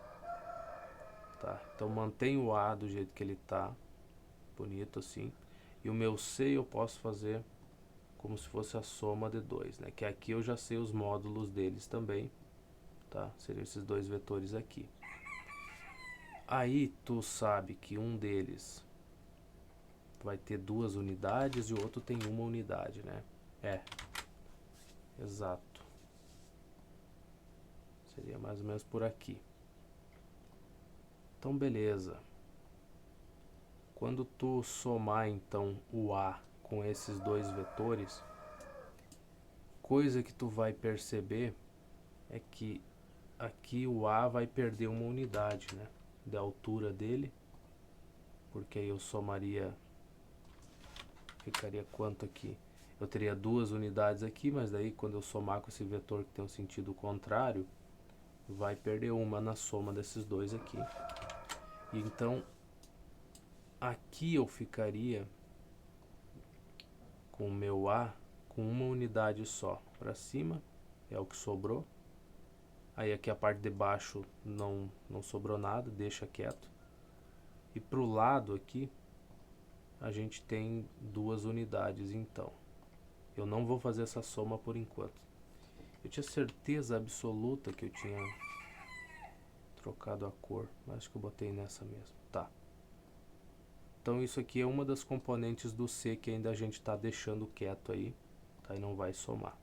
tá? Então mantém o A do jeito que ele tá, bonito assim, e o meu C eu posso fazer como se fosse a soma de 2, né? Que aqui eu já sei os módulos deles também, tá? Seriam esses 2 vetores aqui. Aí tu sabe que um deles vai ter 2 unidades e o outro tem 1 unidade, né? Exato. Seria mais ou menos por aqui. Então, beleza. Quando tu somar, então, o A com esses 2 vetores, coisa que tu vai perceber é que aqui o A vai perder uma unidade, né? Da altura dele. Porque aí eu somaria... Ficaria quanto aqui? Eu teria 2 unidades aqui, mas daí quando eu somar com esse vetor que tem um sentido contrário, vai perder uma na soma desses dois aqui. E então, aqui eu ficaria com o meu A com uma unidade só. Para cima é o que sobrou. Aí aqui a parte de baixo não sobrou nada, deixa quieto. E pro lado aqui, a gente tem 2 unidades então. Eu não vou fazer essa soma por enquanto. Eu tinha certeza absoluta que eu tinha trocado a cor, mas acho que eu botei nessa mesmo. Tá. Então isso aqui é uma das componentes do C que ainda a gente está deixando quieto aí, tá? E não vai somar.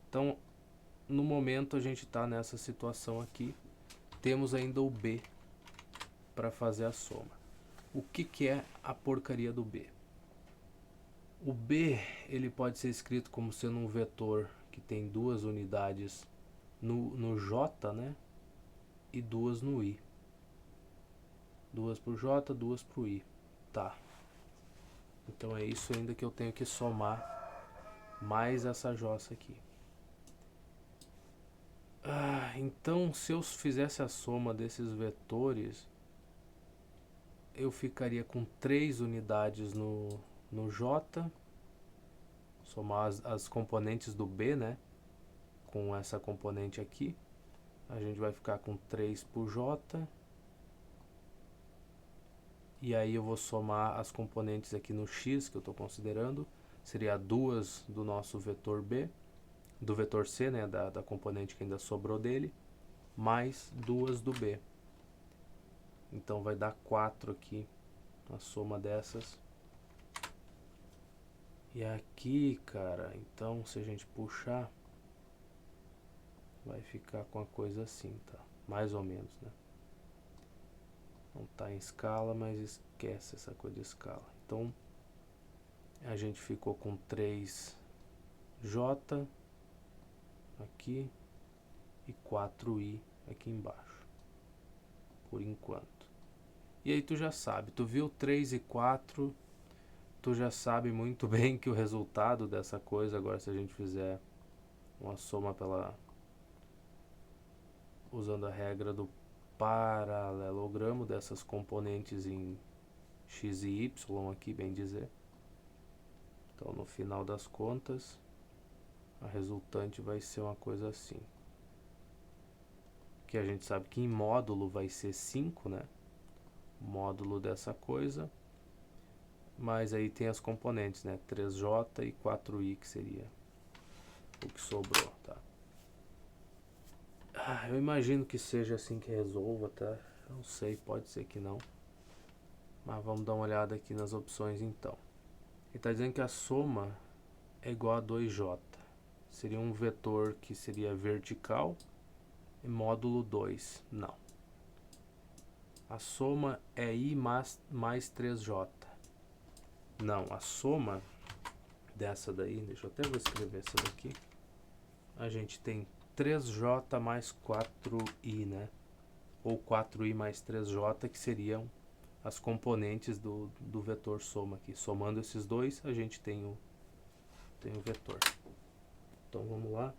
Então, no momento a gente está nessa situação aqui. Temos ainda o B para fazer a soma. O que é a porcaria do B? O B ele pode ser escrito como sendo um vetor que tem 2 unidades no J, né? E 2 no I. 2 pro J, 2 pro I. Tá. Então é isso ainda que eu tenho que somar mais essa jossa aqui. Então se eu fizesse a soma desses vetores, eu ficaria com 3 unidades no J, somar as componentes do B, né? Com essa componente aqui, a gente vai ficar com 3 por J. E aí eu vou somar as componentes aqui no X que eu estou considerando. Seria 2 do nosso vetor B, do vetor C, né, da componente que ainda sobrou dele, mais 2 do B. Então vai dar 4 aqui, a soma dessas. E aqui, cara, então se a gente puxar, vai ficar com a coisa assim, tá? Mais ou menos, né? Não tá em escala, mas esquece essa coisa de escala. Então a gente ficou com 3J aqui e 4I aqui embaixo, por enquanto. E aí tu já sabe, tu viu 3 e 4, tu já sabe muito bem que o resultado dessa coisa, agora se a gente fizer uma soma usando a regra do paralelogramo dessas componentes em x e y aqui, bem dizer. Então no final das contas, a resultante vai ser uma coisa assim. Que a gente sabe que em módulo vai ser 5, né? Módulo dessa coisa. Mas aí tem as componentes, né? 3J e 4I, que seria o que sobrou, tá? Eu imagino que seja assim que resolva, tá? Não sei, pode ser que não. Mas vamos dar uma olhada aqui nas opções então. Ele está dizendo que a soma é igual a 2J. Seria um vetor que seria vertical e módulo 2. Não. A soma é I mais 3J. Não, a soma dessa daí, deixa eu até vou escrever essa daqui. A gente tem 3J mais 4I, né? Ou 4I mais 3J, que seriam as componentes do vetor soma aqui. Somando esses dois, a gente tem o vetor. Então vamos lá.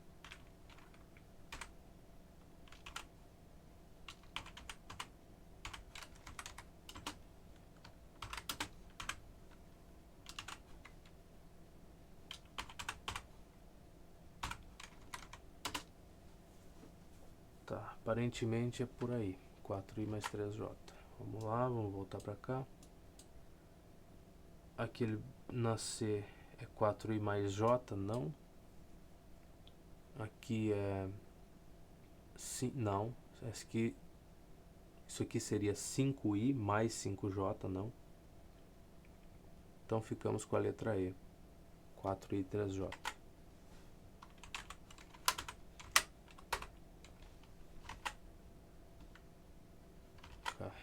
Tá, aparentemente é por aí. 4i mais 3j. Vamos lá, vamos voltar pra cá. Aqui na C é 4i mais j, não. Aqui é... Sim, não. Isso aqui seria 5i mais 5j, não. Então ficamos com a letra E. 4i e 3j.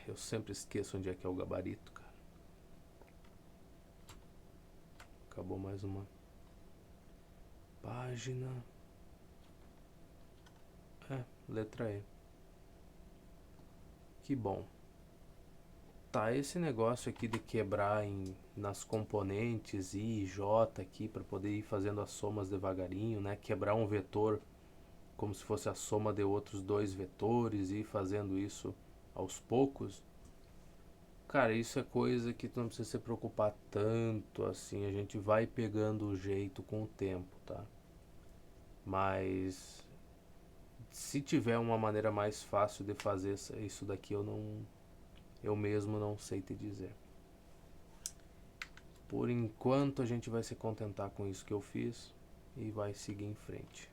Eu sempre esqueço onde é que é o gabarito, cara. Acabou mais uma página. Letra E. Que bom. Tá, esse negócio aqui de quebrar nas componentes I e J aqui para poder ir fazendo as somas devagarinho, né? Quebrar um vetor como se fosse a soma de outros dois vetores e ir fazendo isso aos poucos. Cara, isso é coisa que tu não precisa se preocupar tanto assim, a gente vai pegando o jeito com o tempo, tá? Mas se tiver uma maneira mais fácil de fazer isso daqui, eu mesmo não sei te dizer. Por enquanto a gente vai se contentar com isso que eu fiz e vai seguir em frente.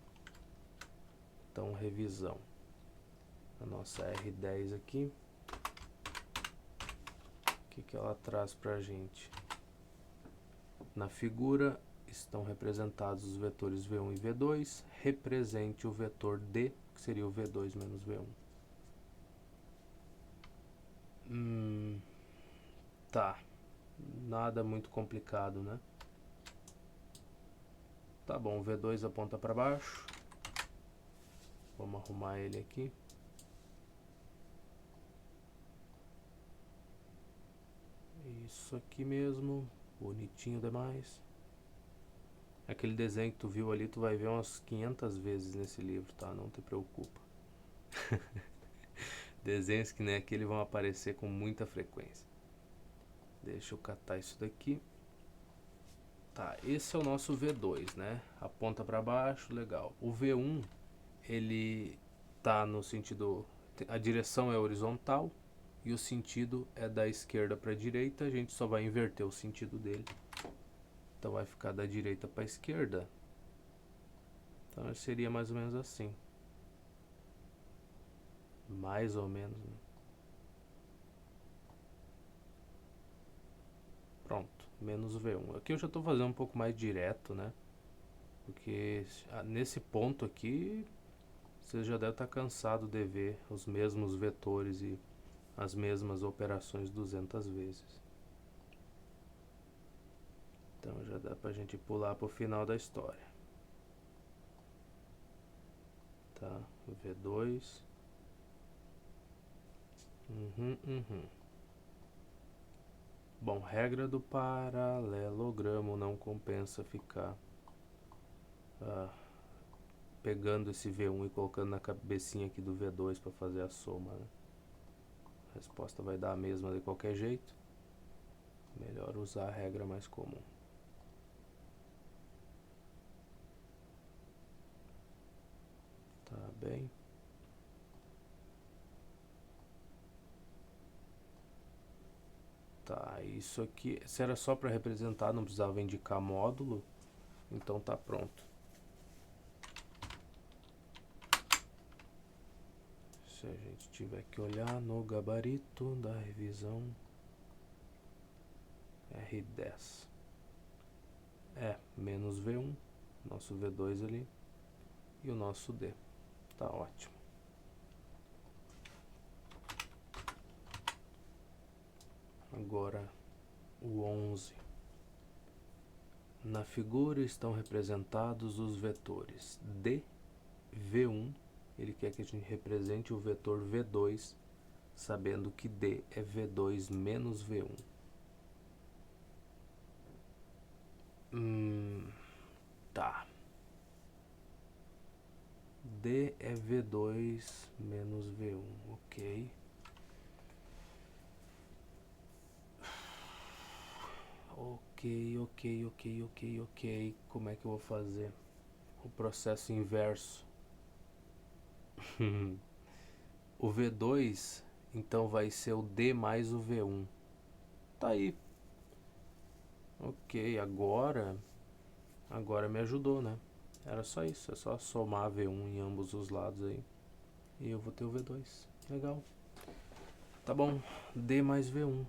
Então, revisão. A nossa R10 aqui. O que ela traz pra gente? Na figura estão representados os vetores V1 e V2. Represente o vetor D, que seria o V2 menos V1. Tá. Nada muito complicado, né? Tá bom, o V2 aponta para baixo. Vamos arrumar ele aqui. Isso aqui mesmo. Bonitinho demais. Aquele desenho que tu viu ali, tu vai ver umas 500 vezes nesse livro, tá? Não te preocupa. Desenhos que nem aquele vão aparecer com muita frequência. Deixa eu catar isso daqui. Tá, esse é o nosso V2, né? Aponta para baixo, legal. O V1, ele tá no sentido... A direção é horizontal e o sentido é da esquerda para a direita. A gente só vai inverter o sentido dele. Então vai ficar da direita para a esquerda. Então seria mais ou menos assim. Mais ou menos, né? Pronto, menos V1. Aqui eu já estou fazendo um pouco mais direto, né? Porque nesse ponto aqui, você já deve estar cansado de ver os mesmos vetores e as mesmas operações 200 vezes. Então já dá pra gente pular pro final da história. Tá, V2. Bom, regra do paralelogramo, não compensa ficar pegando esse V1 e colocando na cabecinha aqui do V2 para fazer a soma, né? A resposta vai dar a mesma de qualquer jeito. Melhor usar a regra mais comum. Tá bem. Tá, isso aqui, se era só para representar, não precisava indicar módulo, então tá pronto. Se a gente tiver que olhar no gabarito da revisão R10, menos V1, nosso V2 ali, e o nosso D. Tá ótimo. Agora o 11. Na figura estão representados os vetores D, V1. Ele quer que a gente represente o vetor V2, sabendo que D é V2 menos V1. Tá. D é V2 menos V1, ok. Ok. Como é que eu vou fazer o processo inverso? O V2, então vai ser o D mais o V1. Tá aí. Ok, agora me ajudou, né? Era só isso, é só somar V1 em ambos os lados aí. E eu vou ter o V2. Legal. Tá bom, D mais V1.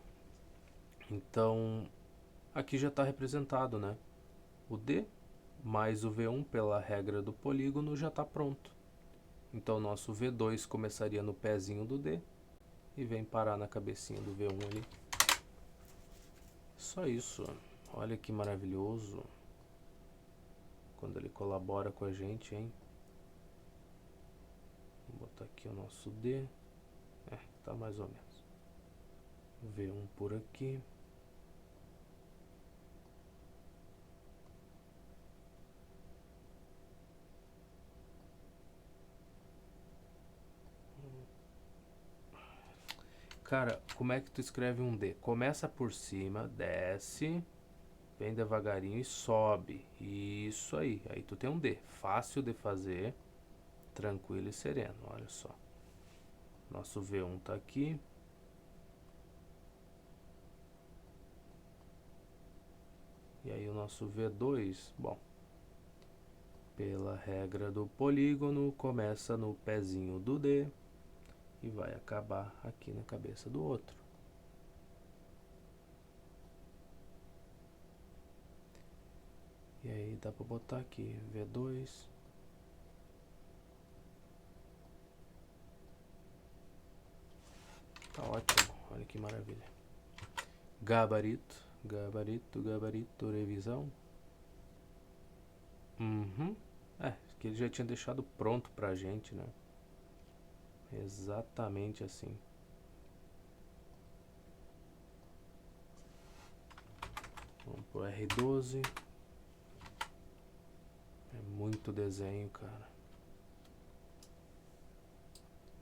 Então, aqui já está representado, né? O D mais o V1 pela regra do polígono já está pronto. Então, nosso V2 começaria no pezinho do D e vem parar na cabecinha do V1 ali. Só isso. Olha que maravilhoso. Quando ele colabora com a gente, hein? Vou botar aqui o nosso D. Tá mais ou menos. V1 por aqui. Cara, como é que tu escreve um D? Começa por cima, desce, vem devagarinho e sobe. Isso aí. Aí tu tem um D. Fácil de fazer, tranquilo e sereno. Olha só. Nosso V1 tá aqui. E aí o nosso V2, bom, pela regra do polígono, começa no pezinho do D e vai acabar aqui na cabeça do outro. E aí dá pra botar aqui V2. Tá ótimo, olha que maravilha. Gabarito, revisão. Que ele já tinha deixado pronto pra gente, né? Exatamente assim. Vamos pro R12. É muito desenho, cara.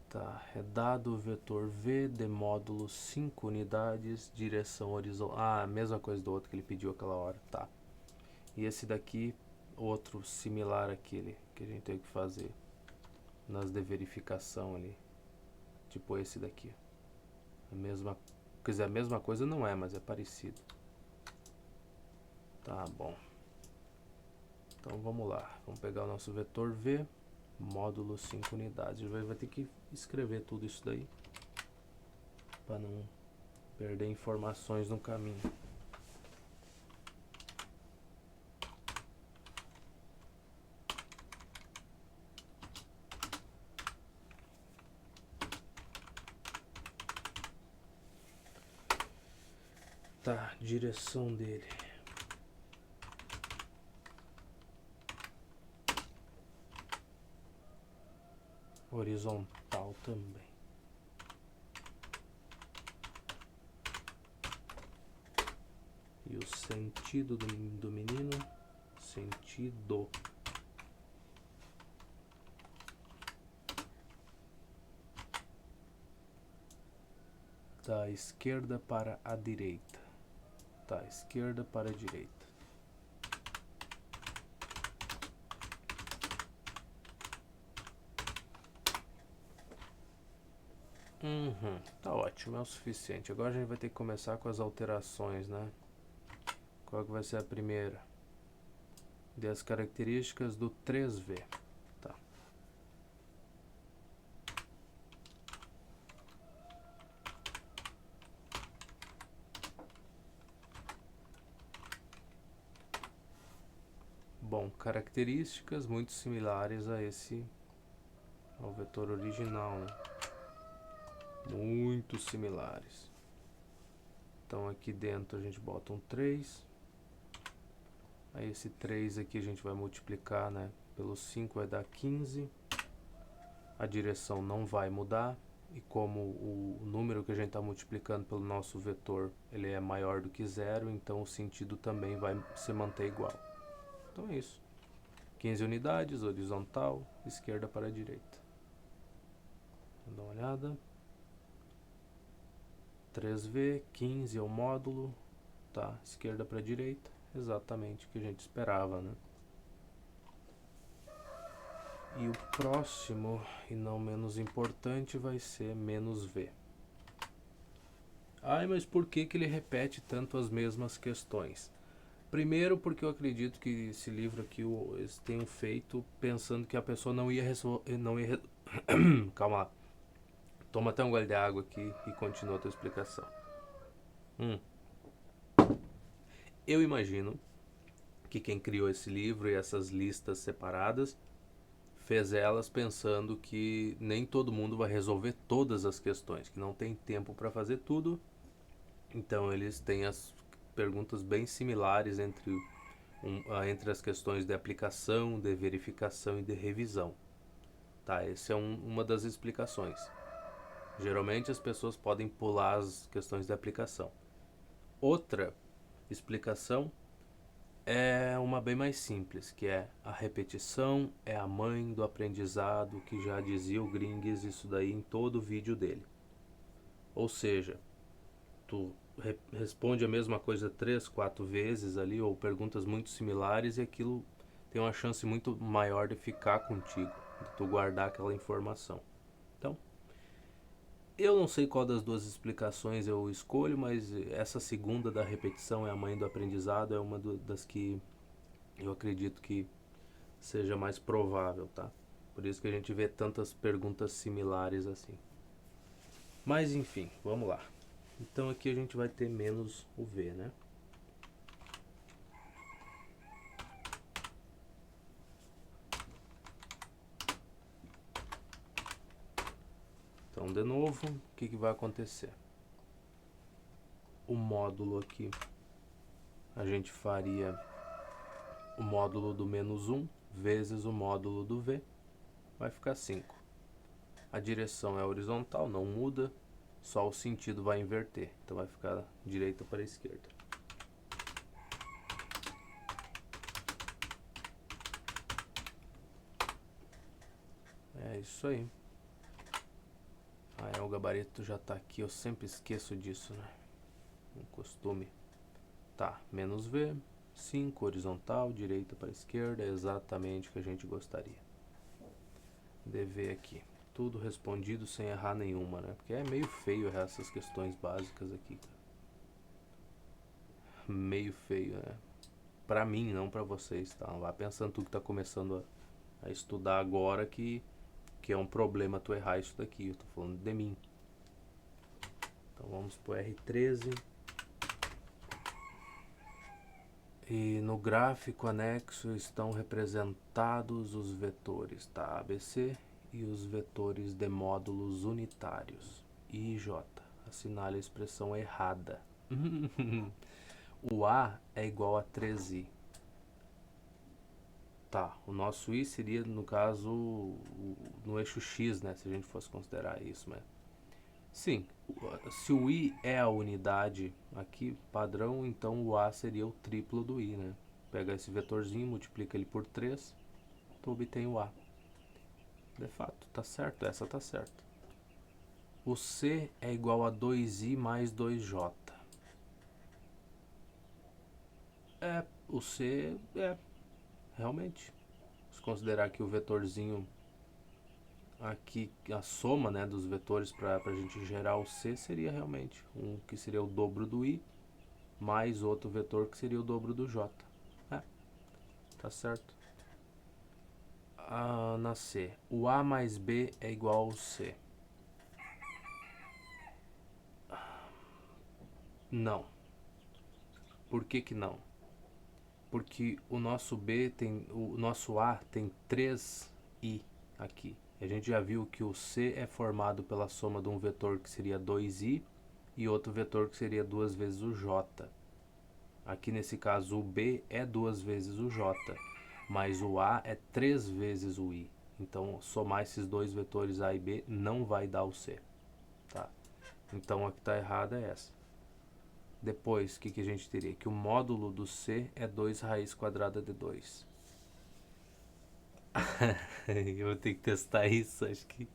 Tá, é dado o vetor V de módulo 5 unidades, direção horizontal. Ah, mesma coisa do outro que ele pediu aquela hora, tá. E esse daqui, outro similar àquele que a gente tem que fazer nas de verificação ali. Tipo esse daqui. A mesma, quer dizer, a mesma coisa não é, mas é parecido. Tá bom. Então vamos lá. Vamos pegar o nosso vetor V, módulo 5 unidades. A gente vai ter que escrever tudo isso daí para não perder informações no caminho. Tá, direção dele. Horizontal também. E o sentido do menino? Sentido. Da esquerda para a direita. Da esquerda para a direita. Tá ótimo, é o suficiente. Agora a gente vai ter que começar com as alterações, né? Qual que vai ser a primeira? Dê as características do 3V. Tá. Bom, características muito similares a esse, ao vetor original, né? Muito similares. Então aqui dentro a gente bota um 3. Aí esse 3 aqui a gente vai multiplicar, né, pelo 5 vai dar 15. A direção não vai mudar. E como o número que a gente está multiplicando pelo nosso vetor ele é maior do que zero, então o sentido também vai se manter igual. Então é isso. 15 unidades, horizontal, esquerda para a direita. Vamos dar uma olhada. 3V, 15 é o módulo, tá? Esquerda para a direita, exatamente o que a gente esperava, né? E o próximo, e não menos importante, vai ser menos V. Ai, mas por que ele repete tanto as mesmas questões? Primeiro porque eu acredito que esse livro aqui eles tenham feito pensando que a pessoa não ia resolver, calma lá. Toma até um gole de água aqui e continua a tua explicação. Eu imagino que quem criou esse livro e essas listas separadas fez elas pensando que nem todo mundo vai resolver todas as questões, que não tem tempo para fazer tudo. Então eles têm as perguntas bem similares entre as questões de aplicação, de verificação e de revisão. Tá, essa é uma das explicações. Geralmente as pessoas podem pular as questões de aplicação. Outra explicação é uma bem mais simples, que é a repetição é a mãe do aprendizado, que já dizia o Gringues isso daí em todo o vídeo dele. Ou seja, tu responde a mesma coisa 3, 4 vezes ali, ou perguntas muito similares, e aquilo tem uma chance muito maior de ficar contigo, de tu guardar aquela informação. Então, eu não sei qual das duas explicações eu escolho, mas essa segunda da repetição é a mãe do aprendizado, é uma das que eu acredito que seja mais provável, tá? Por isso que a gente vê tantas perguntas similares assim. Mas enfim, vamos lá. Então aqui a gente vai ter menos o V, né? Então de novo, o que vai acontecer? O módulo aqui, a gente faria o módulo do menos 1 vezes o módulo do V, vai ficar 5. A direção é horizontal, não muda, só o sentido vai inverter, então vai ficar direita para a esquerda. É isso aí. O gabarito já tá aqui, eu sempre esqueço disso, né? Um costume. Tá, menos V, 5, horizontal, direita para esquerda, é exatamente o que a gente gostaria. DV aqui. Tudo respondido sem errar nenhuma, né? Porque é meio feio errar essas questões básicas aqui, cara. Meio feio, né? Pra mim, não pra vocês, tá? Lá pensando tu que tá começando a estudar agora que é um problema tu errar isso daqui. Eu tô falando de mim. Então vamos pro R13. E no gráfico anexo estão representados os vetores, tá? ABC e os vetores de módulos unitários. I e J. Assinale a expressão errada. O A é igual a 3i. Tá, o nosso i seria, no caso, no eixo x, né? Se a gente fosse considerar isso, né? Sim, se o i é a unidade aqui, padrão, então o a seria o triplo do i, né? Pega esse vetorzinho, multiplica ele por 3, tu obtém o a. De fato, tá certo, essa tá certa. O c é igual a 2i mais 2j. O c realmente. Se considerar que o vetorzinho aqui, a soma, né, dos vetores para a gente gerar o c seria realmente um que seria o dobro do i, mais outro vetor que seria o dobro do j. Tá certo. Na C, o a mais b é igual ao c. Não. Por que que não? Porque o nosso b tem, o nosso a tem 3i aqui. A gente já viu que o c é formado pela soma de um vetor que seria 2i e outro vetor que seria 2 vezes o j. Aqui nesse caso o b é 2 vezes o j, mas o a é 3 vezes o i. Então somar esses dois vetores a e b não vai dar o c. Tá? Então a que está errada é essa. Depois, o que a gente teria? Que o módulo do c é 2 raiz quadrada de 2. Eu vou ter que testar isso, acho que...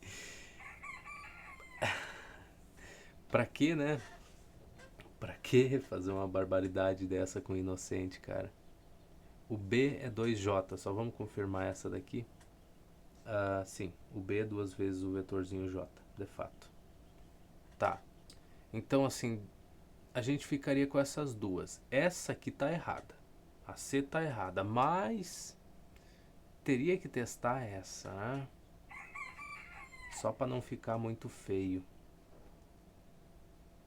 Pra quê, né? Pra que fazer uma barbaridade dessa com o inocente, cara? O b é 2j, só vamos confirmar essa daqui. Sim, o b é 2 vezes o vetorzinho j, de fato. Tá, então assim, a gente ficaria com essas duas. Essa aqui tá errada, a C tá errada, mas teria que testar essa, né? Só para não ficar muito feio.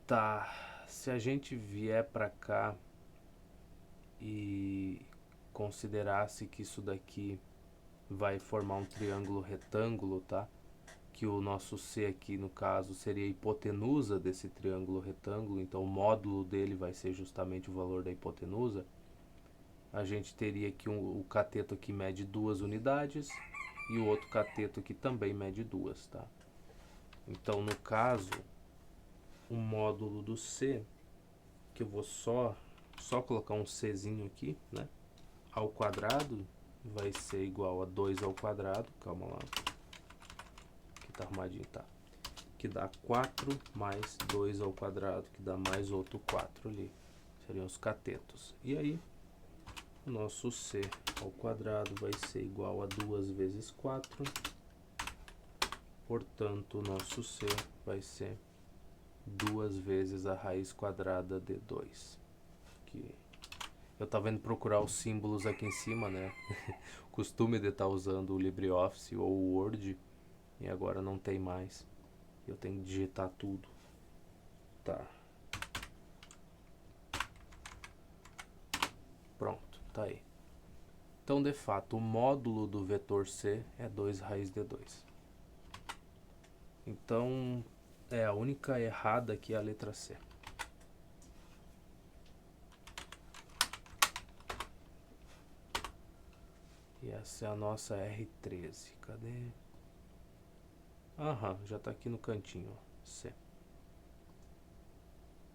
Tá, se a gente vier para cá e considerasse que isso daqui vai formar um triângulo retângulo, tá? Que o nosso C aqui, no caso, seria a hipotenusa desse triângulo retângulo, então o módulo dele vai ser justamente o valor da hipotenusa. A gente teria que o cateto aqui mede 2 unidades e o outro cateto aqui também mede 2, tá? Então, no caso, o módulo do C, que eu vou só colocar um Czinho aqui, né? Ao quadrado vai ser igual a 2 ao quadrado, calma lá, aqui tá arrumadinho, tá? Que dá 4 mais 2 ao quadrado, que dá mais outro 4 ali. Seriam os catetos. E aí, o nosso C ao quadrado vai ser igual a 2 vezes 4. Portanto, o nosso C vai ser 2 vezes a raiz quadrada de 2. Que eu tava indo procurar os símbolos aqui em cima, né? Costume de estar usando o LibreOffice ou o Word. E agora não tem mais. Eu tenho que digitar tudo. Tá. Pronto, tá aí. Então, de fato, o módulo do vetor C é 2 raiz de 2. Então, a única errada aqui é a letra C. E essa é a nossa R13. Cadê? Já tá aqui no cantinho. C.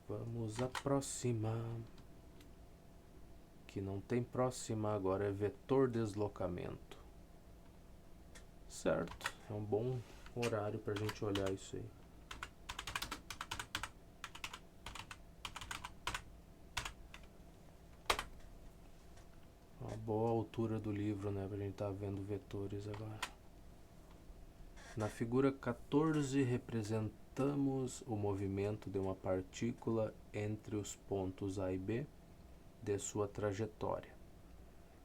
Vamos aproximar. Que não tem próxima agora, é vetor deslocamento. Certo. É um bom horário pra gente olhar isso aí. Uma boa altura do livro, né? Pra gente tá vendo vetores agora. Na figura 14 representamos o movimento de uma partícula entre os pontos A e B de sua trajetória.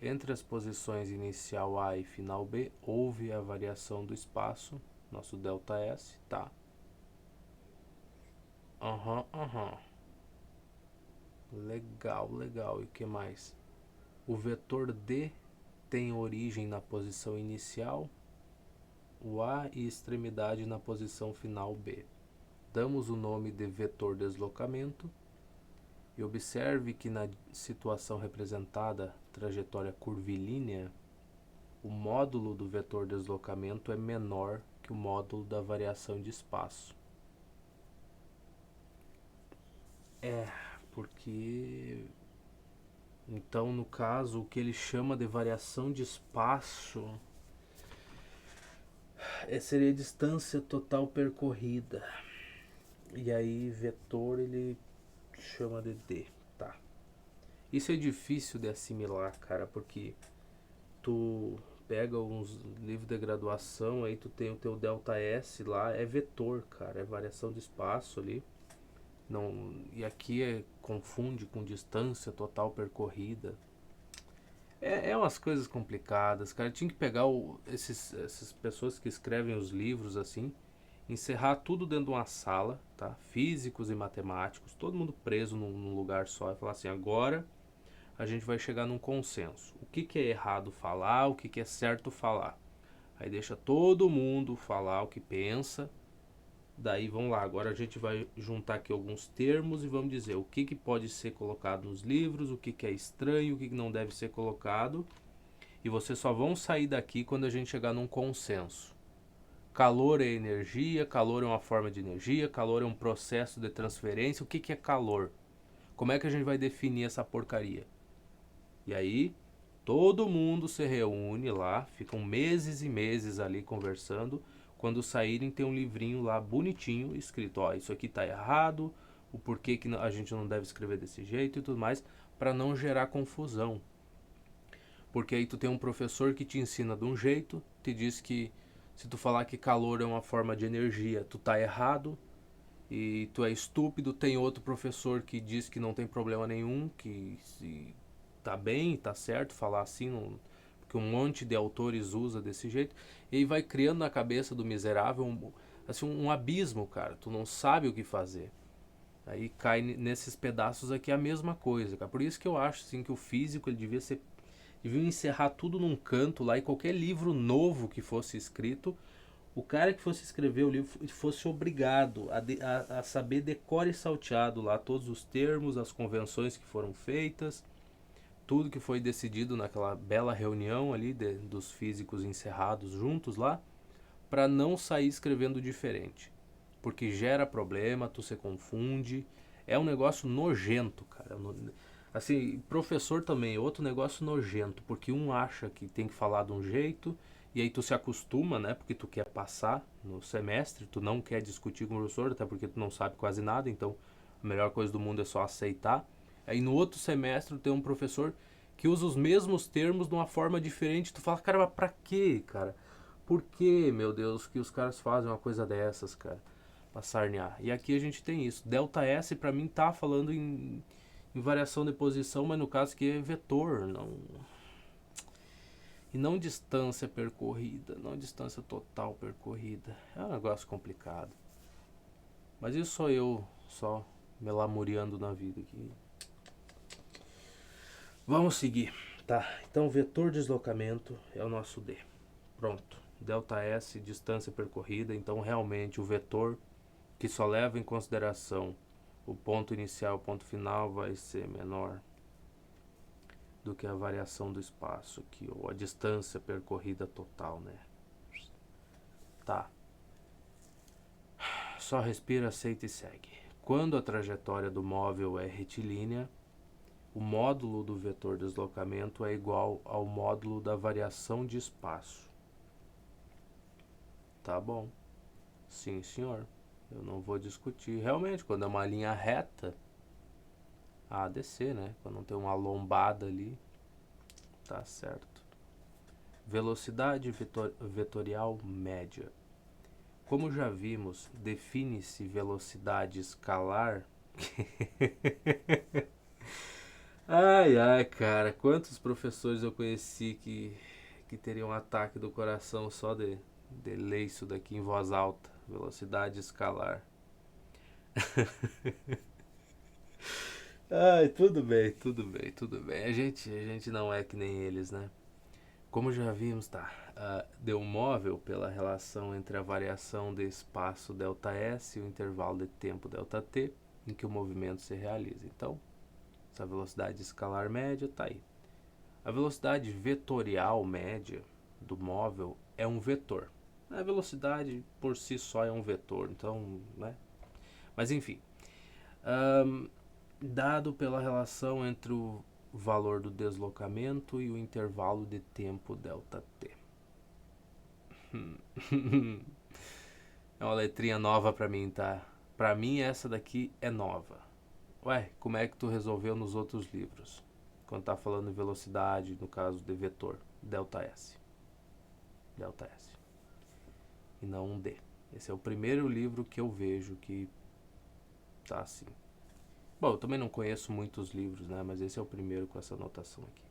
Entre as posições inicial A e final B, houve a variação do espaço, nosso ΔS, tá? Aham. Legal, legal. E o que mais? O vetor D tem origem na posição inicial, o A e extremidade na posição final B. Damos o nome de vetor deslocamento e observe que na situação representada, trajetória curvilínea, o módulo do vetor deslocamento é menor que o módulo da variação de espaço. Porque então, no caso, o que ele chama de variação de espaço seria distância total percorrida. E aí, vetor ele chama de D, tá? Isso é difícil de assimilar, cara, porque tu pega uns livros de graduação, aí tu tem o teu ΔS lá, é vetor, cara, é variação de espaço ali. Não, e aqui confunde com distância total percorrida. É umas coisas complicadas, cara. Tinha que pegar essas pessoas que escrevem os livros assim, encerrar tudo dentro de uma sala, tá? Físicos e matemáticos, todo mundo preso num lugar só e falar assim: agora a gente vai chegar num consenso. O que é errado falar, o que é certo falar. Aí deixa todo mundo falar o que pensa. Daí vamos lá, agora a gente vai juntar aqui alguns termos e vamos dizer o que pode ser colocado nos livros, o que é estranho, o que não deve ser colocado. E vocês só vão sair daqui quando a gente chegar num consenso. Calor é energia, calor é uma forma de energia, calor é um processo de transferência. O que é calor? Como é que a gente vai definir essa porcaria? E aí, todo mundo se reúne lá, ficam meses e meses ali conversando. Quando saírem, tem um livrinho lá bonitinho escrito: ó, isso aqui tá errado, o porquê que a gente não deve escrever desse jeito e tudo mais, para não gerar confusão. Porque aí tu tem um professor que te ensina de um jeito, te diz que se tu falar que calor é uma forma de energia, tu tá errado e tu é estúpido. Tem outro professor que diz que não tem problema nenhum, que se tá bem, tá certo falar assim, não, porque um monte de autores usa desse jeito, e aí vai criando na cabeça do miserável assim, um abismo, cara. Tu não sabe o que fazer. Aí cai nesses pedaços aqui a mesma coisa, cara. Por isso que eu acho assim, que o físico ele devia encerrar tudo num canto lá, e qualquer livro novo que fosse escrito, o cara que fosse escrever o livro fosse obrigado a saber decore e salteado lá todos os termos, as convenções que foram feitas, tudo que foi decidido naquela bela reunião ali dos físicos encerrados juntos lá, para não sair escrevendo diferente. Porque gera problema, tu se confunde, é um negócio nojento, cara. Assim, professor também é outro negócio nojento, porque um acha que tem que falar de um jeito, e aí tu se acostuma, né? Porque tu quer passar no semestre, tu não quer discutir com o professor, até porque tu não sabe quase nada, então a melhor coisa do mundo é só aceitar. Aí no outro semestre tem um professor que usa os mesmos termos de uma forma diferente, tu fala: cara, mas pra quê, cara? Por que, meu Deus, que os caras fazem uma coisa dessas, cara? Pra sarnear. E aqui a gente tem isso. ΔS pra mim tá falando em variação de posição, mas no caso aqui é vetor, não. E não distância percorrida, não distância total percorrida. É um negócio complicado. Mas isso sou eu só me lamuriando na vida aqui. Vamos seguir. Tá, então vetor deslocamento é o nosso D. Pronto. ΔS, distância percorrida. Então realmente o vetor que só leva em consideração o ponto inicial e o ponto final vai ser menor do que a variação do espaço aqui, ou a distância percorrida total, né? Tá. Só respira, aceita e segue. Quando a trajetória do móvel é retilínea, o módulo do vetor deslocamento é igual ao módulo da variação de espaço. Tá bom. Sim, senhor. Eu não vou discutir. Realmente, quando é uma linha reta, a descer, né? Quando não tem uma lombada ali, tá certo. Velocidade vetorial média. Como já vimos, define-se velocidade escalar. Ai, ai, cara, quantos professores eu conheci que teriam um ataque do coração só de ler isso daqui em voz alta. Velocidade escalar. Ai, tudo bem, tudo bem, tudo bem. A gente não é que nem eles, né? Como já vimos, tá? Deu um móvel pela relação entre a variação de espaço ΔS e o intervalo de tempo ΔT em que o movimento se realiza. Então, essa velocidade escalar média tá aí. A velocidade vetorial média do móvel é um vetor. A velocidade por si só é um vetor, então, né? Mas enfim, um, dado pela relação entre o valor do deslocamento e o intervalo de tempo ΔT. É uma letrinha nova pra mim, tá? Pra mim essa daqui é nova. Ué, como é que tu resolveu nos outros livros? Quando tá falando de velocidade, no caso de vetor, ΔS. ΔS. E não um D. Esse é o primeiro livro que eu vejo que tá assim. Bom, eu também não conheço muitos livros, né? Mas esse é o primeiro com essa notação aqui.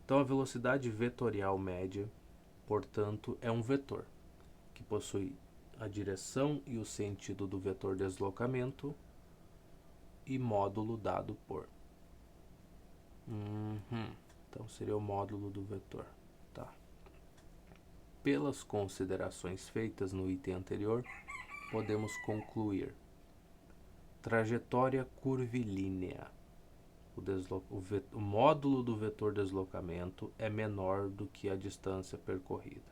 Então a velocidade vetorial média, portanto, é um vetor que possui a direção e o sentido do vetor deslocamento e módulo dado por. Então seria o módulo do vetor. Tá. Pelas considerações feitas no item anterior, podemos concluir: trajetória curvilínea. O módulo do vetor deslocamento é menor do que a distância percorrida.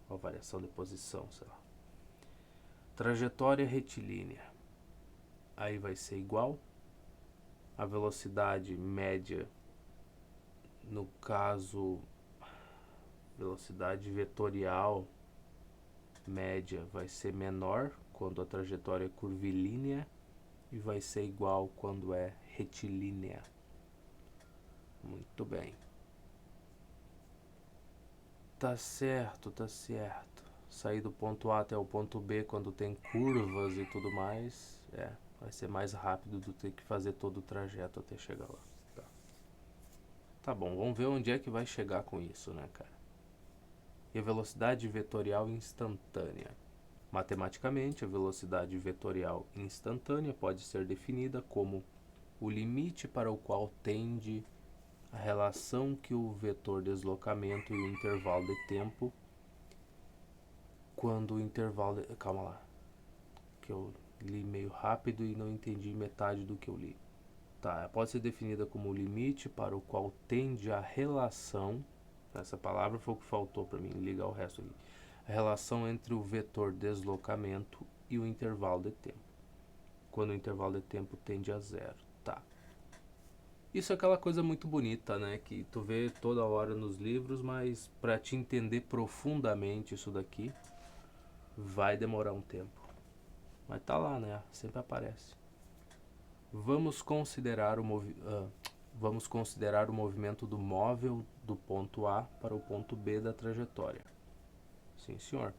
A variação de posição, sei lá. Trajetória retilínea. Aí vai ser igual. A velocidade média, no caso, velocidade vetorial média vai ser menor quando a trajetória é curvilínea e vai ser igual quando é retilínea. Muito bem. Tá certo, tá certo. Sair do ponto A até o ponto B quando tem curvas e tudo mais, vai ser mais rápido do que ter que fazer todo o trajeto até chegar lá. Tá bom, vamos ver onde é que vai chegar com isso, né, cara? E a velocidade vetorial instantânea. Matematicamente, a velocidade vetorial instantânea pode ser definida como o limite para o qual tende a relação que o vetor deslocamento e o intervalo de tempo quando o intervalo de... Calma lá, que eu li meio rápido e não entendi metade do que eu li. Tá, pode ser definida como o limite para o qual tende a relação, essa palavra foi o que faltou para mim ligar o resto ali, a relação entre o vetor deslocamento e o intervalo de tempo, quando o intervalo de tempo tende a zero. Tá. Isso é aquela coisa muito bonita, né, que tu vê toda hora nos livros, mas para te entender profundamente isso daqui, vai demorar um tempo. Mas tá lá, né, sempre aparece. Vamos considerar o movimento do móvel do ponto A para o ponto B da trajetória. Sim, senhor.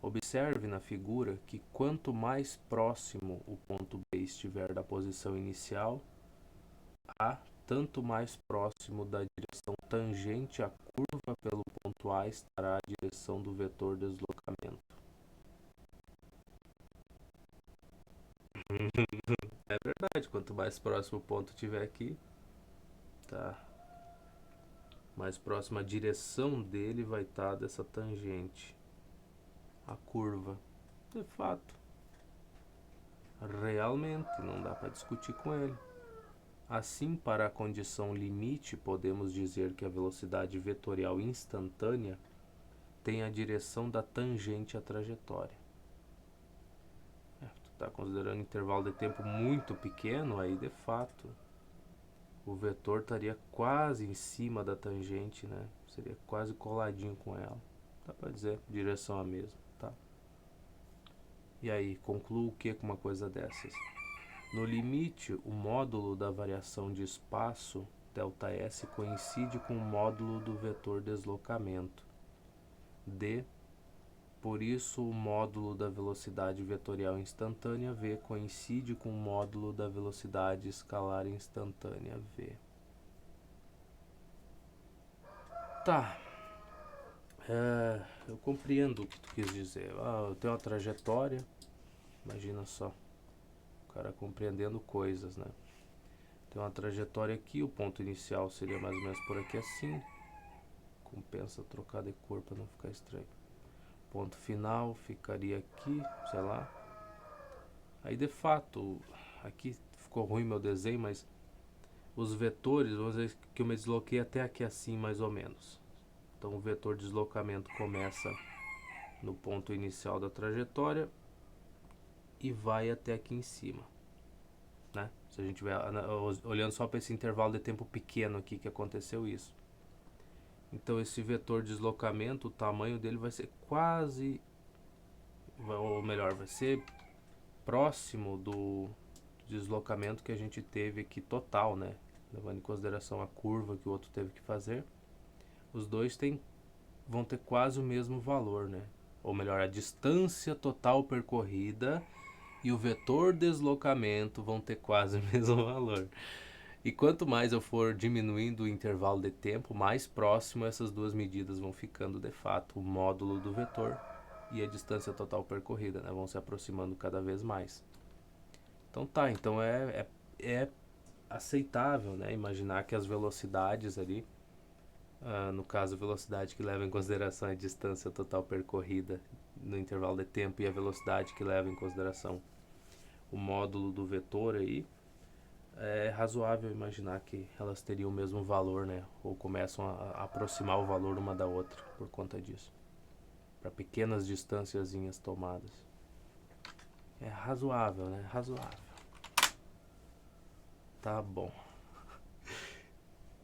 Observe na figura que quanto mais próximo o ponto B estiver da posição inicial, A, tanto mais próximo da direção tangente à curva pelo ponto A estará a direção do vetor deslocamento. É verdade, quanto mais próximo o ponto estiver aqui, tá, mais próxima a direção dele vai estar dessa tangente, a curva. De fato, realmente não dá para discutir com ele. Assim, para a condição limite, podemos dizer que a velocidade vetorial instantânea tem a direção da tangente à trajetória. Tu está considerando intervalo de tempo muito pequeno, aí de fato o vetor estaria quase em cima da tangente, né? Seria quase coladinho com ela. Dá pra dizer, direção a mesma, tá? E aí, concluo o que com uma coisa dessas? No limite, o módulo da variação de espaço, ΔS, coincide com o módulo do vetor deslocamento, D. Por isso, o módulo da velocidade vetorial instantânea, V, coincide com o módulo da velocidade escalar instantânea, V. Tá. Eu compreendo o que tu quis dizer. Eu tenho uma trajetória, imagina só, o cara compreendendo coisas, né? Tem uma trajetória aqui, o ponto inicial seria mais ou menos por aqui assim. Compensa trocar de cor para não ficar estranho. Ponto final ficaria aqui, sei lá. Aí de fato, aqui ficou ruim meu desenho, mas os vetores, vamos dizer que eu me desloquei até aqui assim mais ou menos. Então o vetor de deslocamento começa no ponto inicial da trajetória e vai até aqui em cima, né? Se a gente estiver olhando só para esse intervalo de tempo pequeno aqui que aconteceu isso. Então esse vetor de deslocamento, o tamanho dele vai ser quase, ou melhor, vai ser próximo do deslocamento que a gente teve aqui total, né? Levando em consideração a curva que o outro teve que fazer. Os dois vão ter quase o mesmo valor, né? Ou melhor, a distância total percorrida e o vetor deslocamento vão ter quase o mesmo valor. E quanto mais eu for diminuindo o intervalo de tempo, mais próximo essas duas medidas vão ficando de fato, o módulo do vetor e a distância total percorrida, né? Vão se aproximando cada vez mais. Então tá, então é aceitável, né? Imaginar que as velocidades ali, no caso a velocidade que leva em consideração a distância total percorrida no intervalo de tempo e a velocidade que leva em consideração o módulo do vetor aí, é razoável imaginar que elas teriam o mesmo valor, né? Ou começam a aproximar o valor uma da outra por conta disso. Para pequenas distânciazinhas tomadas. É razoável, né? Razoável. Tá bom.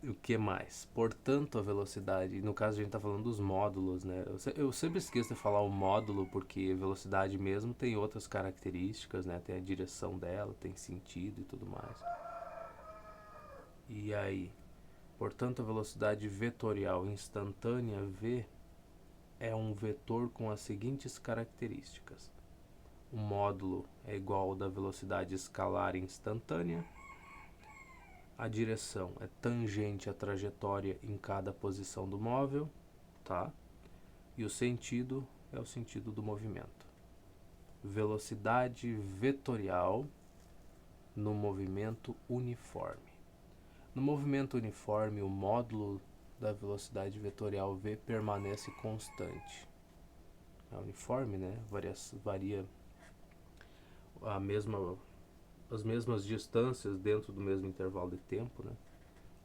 O que mais? Portanto, a velocidade, no caso a gente tá falando dos módulos, né? Eu sempre esqueço de falar o módulo porque a velocidade mesmo tem outras características, né? Tem a direção dela, tem sentido e tudo mais. E aí? Portanto, a velocidade vetorial instantânea V é um vetor com as seguintes características. O módulo é igual ao da velocidade escalar instantânea. A direção é tangente à trajetória em cada posição do móvel, tá? E o sentido é o sentido do movimento. Velocidade vetorial no movimento uniforme. No movimento uniforme, o módulo da velocidade vetorial V permanece constante. É uniforme, né? Varia as mesmas distâncias dentro do mesmo intervalo de tempo, né?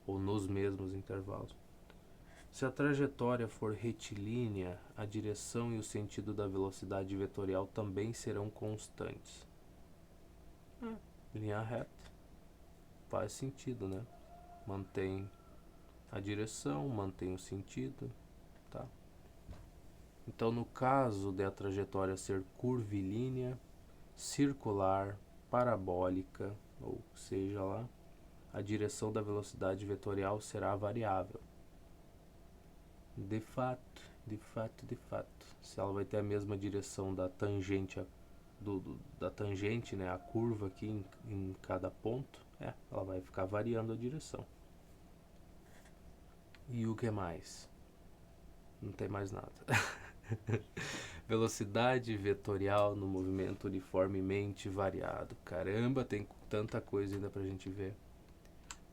Ou nos mesmos intervalos. Se a trajetória for retilínea, a direção e o sentido da velocidade vetorial também serão constantes. Linha reta. Faz sentido, né? Mantém a direção, mantém o sentido, tá? Então, no caso de a trajetória ser curvilínea, circular, parabólica, ou seja lá, a direção da velocidade vetorial será variável. De fato, se ela vai ter a mesma direção da tangente, da tangente, né, a curva aqui em cada ponto, ela vai ficar variando a direção. E o que mais? Não tem mais nada. Velocidade vetorial no movimento uniformemente variado. Caramba, tem tanta coisa ainda pra gente ver.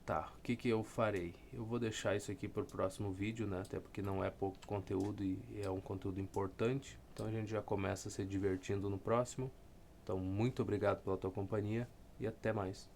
Tá, o que eu farei? Eu vou deixar isso aqui para o próximo vídeo, né? Até porque não é pouco conteúdo e é um conteúdo importante. Então a gente já começa se divertindo no próximo. Então muito obrigado pela tua companhia e até mais.